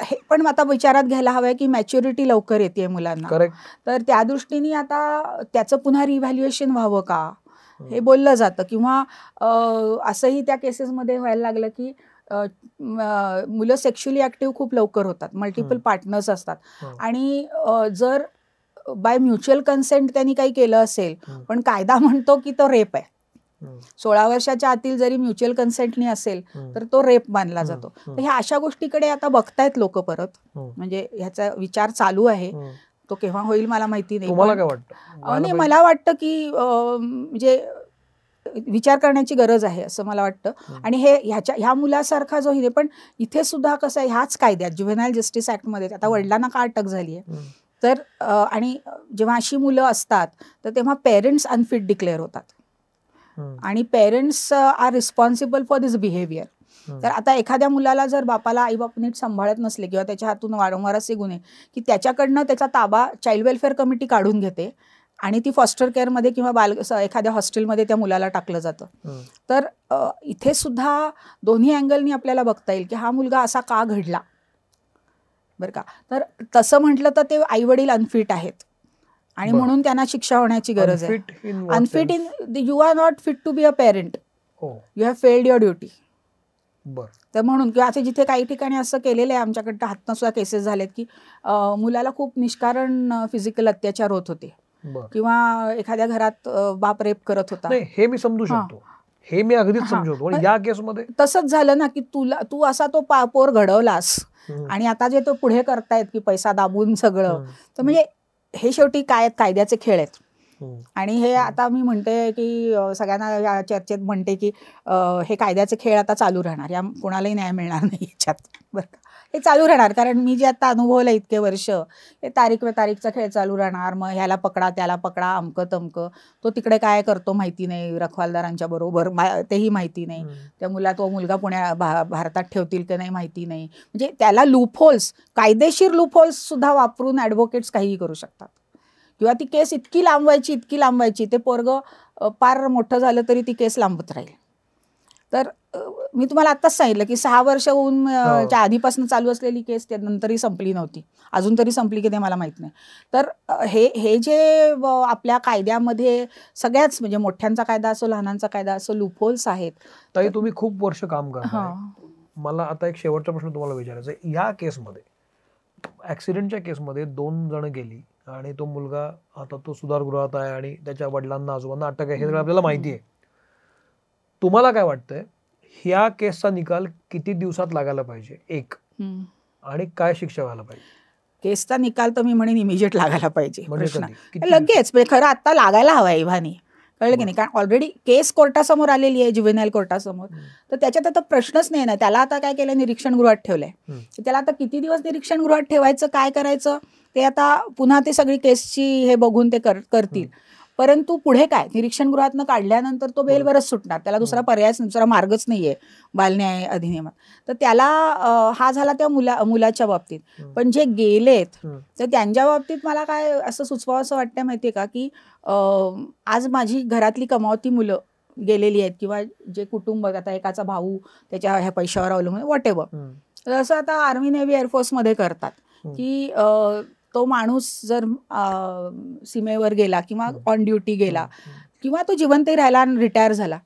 हे पण आता विचारात घ्यायला हवंय की मॅच्युरिटी लवकर येते मुलांना. तर त्या दृष्टीने आता त्याचं पुन्हा रिव्हॅल्युएशन व्हावं का हे बोललं जातं. किंवा असंही त्या केसेसमध्ये व्हायला लागलं की मुलं सेक्शुअली ऍक्टिव्ह खूप लवकर होतात, मल्टिपल पार्टनर्स असतात, आणि जर बाय म्युच्युअल कन्सेंट त्यांनी काही केलं असेल, पण कायदा म्हणतो की तो रेप आहे. 16 वर्षाच्या आतील जरी म्युच्युअल कन्सेंटनी असेल तर तो रेप मानला जातो. तर ह्या अशा गोष्टीकडे आता बघतायत लोक परत, म्हणजे ह्याचा विचार चालू आहे. तो केव्हा होईल मला माहिती नाही. तुम्हाला काय वाटतं? नाही, मला वाटतं की म्हणजे विचार करण्याची गरज आहे असं मला वाटतं. आणि हे ह्या मुलासारखा जो हिने, पण इथे सुद्धा कसं आहे, ह्याच कायद्यात ज्युव्हेनाइल जस्टिस ऍक्टमध्ये आता वडिलांना का अटक झाली आहे, तर आणि जेव्हा अशी मुलं असतात तर तेव्हा पेरेंट्स अनफिट डिक्लेअर होतात आणि parents are responsible for this behaviour. तर आता एखाद्या मुलाला जर बापाला आईबाप नीट सांभाळत नसले किंवा त्याच्या हातून वारंवार असे गुन्हे की त्याच्याकडनं त्याचा ताबा चाइल्ड वेलफेअर कमिटी काढून घेते आणि ती फॉस्टर केअरमध्ये किंवा एखाद्या हॉस्टेलमध्ये त्या मुलाला टाकलं जातं. तर इथे सुद्धा दोन्ही अँगलनी आपल्याला बघता येईल की हा मुलगा असा का घडला, बरं का. तर तसं म्हटलं तर ते आईवडील अनफिट आहेत आणि म्हणून त्यांना शिक्षा होण्याची गरज आहे. Unfit in you are not fit to be a parent, you have failed your duty. तर म्हणून किंवा आता जिथे काही ठिकाणी असं केलेलं आहे, आमच्याकडं हातनं सुद्धा केसेस झालेत की मुलाला खूप निष्कारण फिजिकल अत्याचार होत होते किंवा एखाद्या घरात बाप रेप करत होता. हे मी समजू शकतो, हे मी अगदीच समजू शकतो. पण या केसमध्ये तसंच झालं ना की तू असा तो पोर घडवलास आणि आता जे तो पुढे करतायत की पैसा दाबून सगळं, तर म्हणजे हे शेवटी काय कायद्याचे खेळ आहेत. आणि हे आता मी म्हणते की सगळ्यांना या चर्चेत म्हणते की हे कायद्याचे खेळ आता चालू राहणार, या कोणालाही न्याय मिळणार नाही याच्यात, बरं का. हे चालू राहणार, कारण मी जे आता अनुभवलं इतके वर्ष, हे तारीख वे तारीखचा खेळ चालू राहणार. मग ह्याला पकडा त्याला पकडा, अमकं तमकं, तो तिकडे काय करतो माहिती नाही, रखवालदारांच्या बरोबर तेही माहिती नाही, त्या तो मुलगा भारतात ठेवतील की नाही माहिती नाही. म्हणजे त्याला लूपहोल्स, कायदेशीर लूपहोल्स सुद्धा वापरून ॲडव्होकेट्स काहीही करू शकतात. किंवा ती केस इतकी लांबवायची ते पोरगं पार मोठं झालं तरी ती केस लांबत राहील. तर मी तुम्हाला आत्ताच सांगितलं की 6 वर्ष होऊन आधीपासून चालू असलेली केस नंतरही संपली नव्हती, अजून तरी संपली की ते मला माहित नाही. तर हे जे आपल्या कायद्यामध्ये सगळ्याच, म्हणजे मोठ्यांचा कायदा असो लहानांचा कायदा असो, लूपहोल्स आहेत. ताई, तुम्ही खूप वर्ष काम करता, मला आता एक शेवटचा प्रश्न तुम्हाला विचारायचा आहे. या केसमध्ये, ऍक्सिडेंटच्या केसमध्ये 2 जण गेली आणि तो मुलगा आता तो सुधारगृहात आहे आणि त्याच्या वडिलांना आजोबांना अटक आहे, हे सगळं आपल्याला माहिती आहे. तुम्हाला काय वाटतंय, ह्या केसचा निकाल किती दिवसात लागायला पाहिजे एक, आणि काय शिक्षा व्हायला पाहिजे? केसचा निकाल तर मी म्हणेन इमिजिएट लागायला पाहिजे, लगेच. म्हणजे खरं आता लागायला हवा इव्हानी, कळलं की नाही. कारण ऑलरेडी केस कोर्टासमोर आलेली आहे, ज्युव्हेनाइल कोर्टासमोर, तर त्याच्यात आता प्रश्नच नाही ना. त्याला आता काय केलं, निरीक्षणगृहात ठेवलंय. त्याला आता किती दिवस निरीक्षणगृहात ठेवायचं, काय करायचं ते आता पुन्हा ते सगळी केसची हे बघून ते करतील. परंतु पुढे काय, निरीक्षणगृहातनं काढल्यानंतर तो बेलवरच सुटणार, त्याला दुसरा पर्यायच, दुसरा मार्गच नाहीये बालन्याय अधिनियमात. तर त्याला हा झाला त्या मुलाच्या बाबतीत. पण जे गेलेत तर त्यांच्या बाबतीत मला काय असं सुचवावं असं वाटतं माहितीये का, की आज माझी घरातली कमावती मुलं गेलेली आहेत, किंवा जे कुटुंब, आता एकाचा भाऊ त्याच्या ह्या पैशावर अवलंबून व्हॉटेवर, जसं आता आर्मी नेव्ही एअरफोर्समध्ये करतात, की तो माणूस जर सीमेवर गेला किंवा ऑन ड्युटी गेला किंवा तो जिवंतही राहिला आणि रिटायर झाला,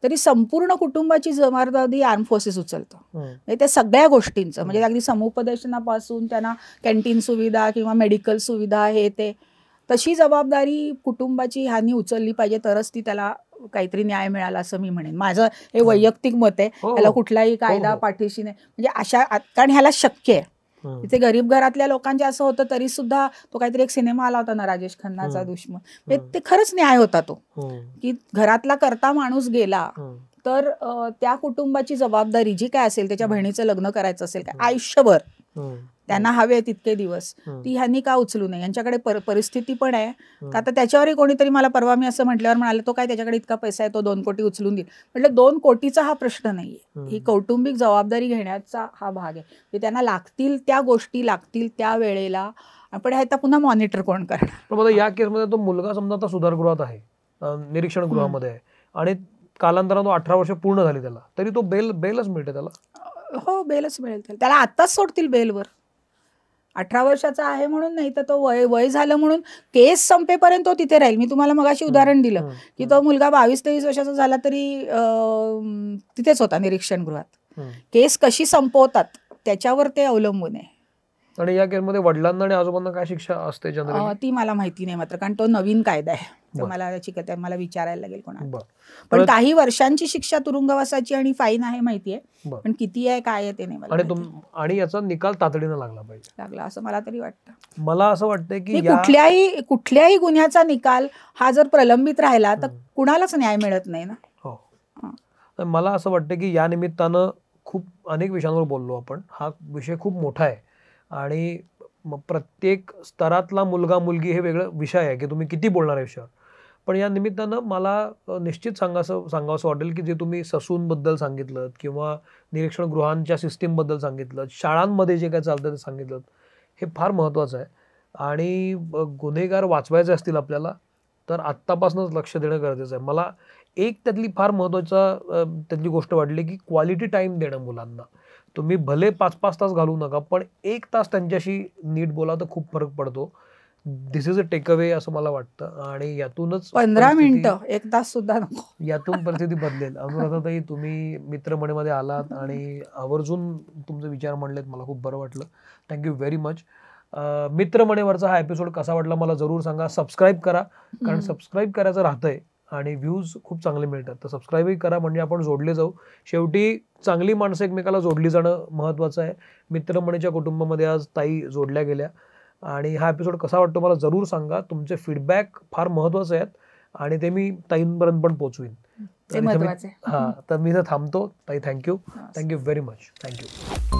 तरी संपूर्ण कुटुंबाची जबाबदारी आर्म फोर्सेस उचलतं. म्हणजे त्या सगळ्या गोष्टींचं, म्हणजे अगदी समुपदेशनापासून त्यांना कॅन्टीन सुविधा किंवा मेडिकल सुविधा, हे ते तशी जबाबदारी कुटुंबाची ह्यांनी उचलली पाहिजे, तरच ती त्याला काहीतरी न्याय मिळाला असं मी म्हणेन. माझं हे वैयक्तिक मत आहे. त्याला कुठलाही कायदा पाठीशी नाही, म्हणजे अशा, कारण ह्याला शक्य आहे. तिथे गरीब घरातल्या लोकांचे असं होतं तरी सुद्धा, तो काहीतरी एक सिनेमा आला होता ना, राजेश खन्नाचा दुश्मन, ते खरंच न्याय होता तो, की घरातला करता माणूस गेला तर त्या कुटुंबाची जबाबदारी जी काय असेल, त्याच्या बहिणीचं लग्न करायचं असेल काय आयुष्यभर, त्यांना हवे तितके दिवस, ती ह्यांनी का उचलू नये. यांच्याकडे परिस्थिती पण आहे का, आता त्याच्यावरही कोणीतरी मला परवा मी असं म्हटल्यावर म्हणाले, तो काय त्याच्याकडे इतका पैसा आहे, तो 2 कोटी उचलून देईल. म्हटलं 2 कोटीचा हा प्रश्न नाहीये, ही कौटुंबिक जबाबदारी घेण्याचा हा भाग आहे. त्यांना लागतील त्या गोष्टी लागतील त्या वेळेला, आपण ह्याचा पुन्हा मॉनिटर कोण करणार. या केसमध्ये तो मुलगा समजा आता सुधारगृहात आहे, निरीक्षण गृहामध्ये आहे, आणि कालांतराने 18 वर्ष पूर्ण झाली त्याला, तरी तो बेलच मिळते त्याला. हो, बेलच मिळेल त्याला. आत्ताच सोडतील बेलवर. 18 वर्षाचा आहे म्हणून नाही, तर तो वय झालं म्हणून केस संपेपर्यंत तो तिथे राहील. मी तुम्हाला मगाशी उदाहरण दिलं की तो मुलगा 22-23 वर्षाचा झाला तरी तिथेच होता निरीक्षण गृहात. केस कशी संपवतात त्याच्यावर ते अवलंबून आहे. आणि या केसमध्ये वडिलांना आणि आजोबांना काय शिक्षा असते जनरली? ती मला माहिती नाही मात्र, कारण तो नवीन कायदा आहे, तर मला विचारायला लागेल कोणाला. पण काही वर्षांची शिक्षा तुरुंगवासाची आणि फाईन आहे माहितीये, पण किती आहे काय आहे ते नाही मला. आणि याचा निकाल तातडीने लागला असं मला तरी वाटतं. मला असं वाटतं की कुठल्याही गुन्ह्याचा निकाल हा जर प्रलंबित राहिला तर कुणालाच न्याय मिळत नाही ना. हो, मला असं वाटतं की या निमित्तानं खूप अनेक विषयांवर बोललो आपण. हा विषय खूप मोठा आहे आणि प्रत्येक स्तरातला मुलगा मुलगी हे वेगळं विषय आहे की तुम्ही किती बोलणार आहे विषयावर. पण या निमित्तानं मला निश्चित सांगावंसं वाटेल की जे तुम्ही ससूनबद्दल सांगितलं किंवा निरीक्षण गृहांच्या सिस्टीमबद्दल सांगितलं, शाळांमध्ये जे काय चालतं ते सांगितलं, हे फार महत्त्वाचं आहे. आणि गुन्हेगार वाचवायचे असतील आपल्याला तर आत्तापासूनच लक्ष देणं गरजेचं आहे. मला एक त्यातली फार त्यातली गोष्ट वाटली की क्वालिटी टाईम देणं मुलांना. तुम्ही भले 5-5 तास घालू नका, पण 1 तास त्यांच्याशी नीट बोला तर खूप फरक पडतो. दिस इज अ टेक अवे असं मला वाटतं. आणि यातूनच 15 मिनिटं 1 तास सुद्धा नको, यातून परिस्थिती बदलेल. अनुराधाताई, तुम्ही मित्रमंडळीमध्ये आलात आणि आवर्जून तुमचे विचार मांडलेत, मला खूप बरं वाटलं. Thank you very much. मित्रमंडळीवरचा हा एपिसोड कसा वाटला मला जरूर सांगा. सबस्क्राईब करा, कारण सबस्क्राईब करायचं राहतंय आणि व्ह्यूज खूप चांगले मिळतात. तर सबस्क्राईबही करा, म्हणजे आपण जोडले जाऊ. शेवटी चांगली माणसं एकमेकाला जोडली जाणं महत्त्वाचं आहे. मित्रमंडळीच्या कुटुंबामध्ये आज ताई जोडल्या गेल्या. आणि हा एपिसोड कसा वाटतो मला जरूर सांगा. तुमचे फीडबॅक फार महत्त्वाचे आहेत आणि ते मी ताईंपर्यंत पण पोहोचवीन. ते महत्त्वाचं आहे. तर मी थांबतो. ताई, थँक्यू व्हेरी मच. थँक्यू.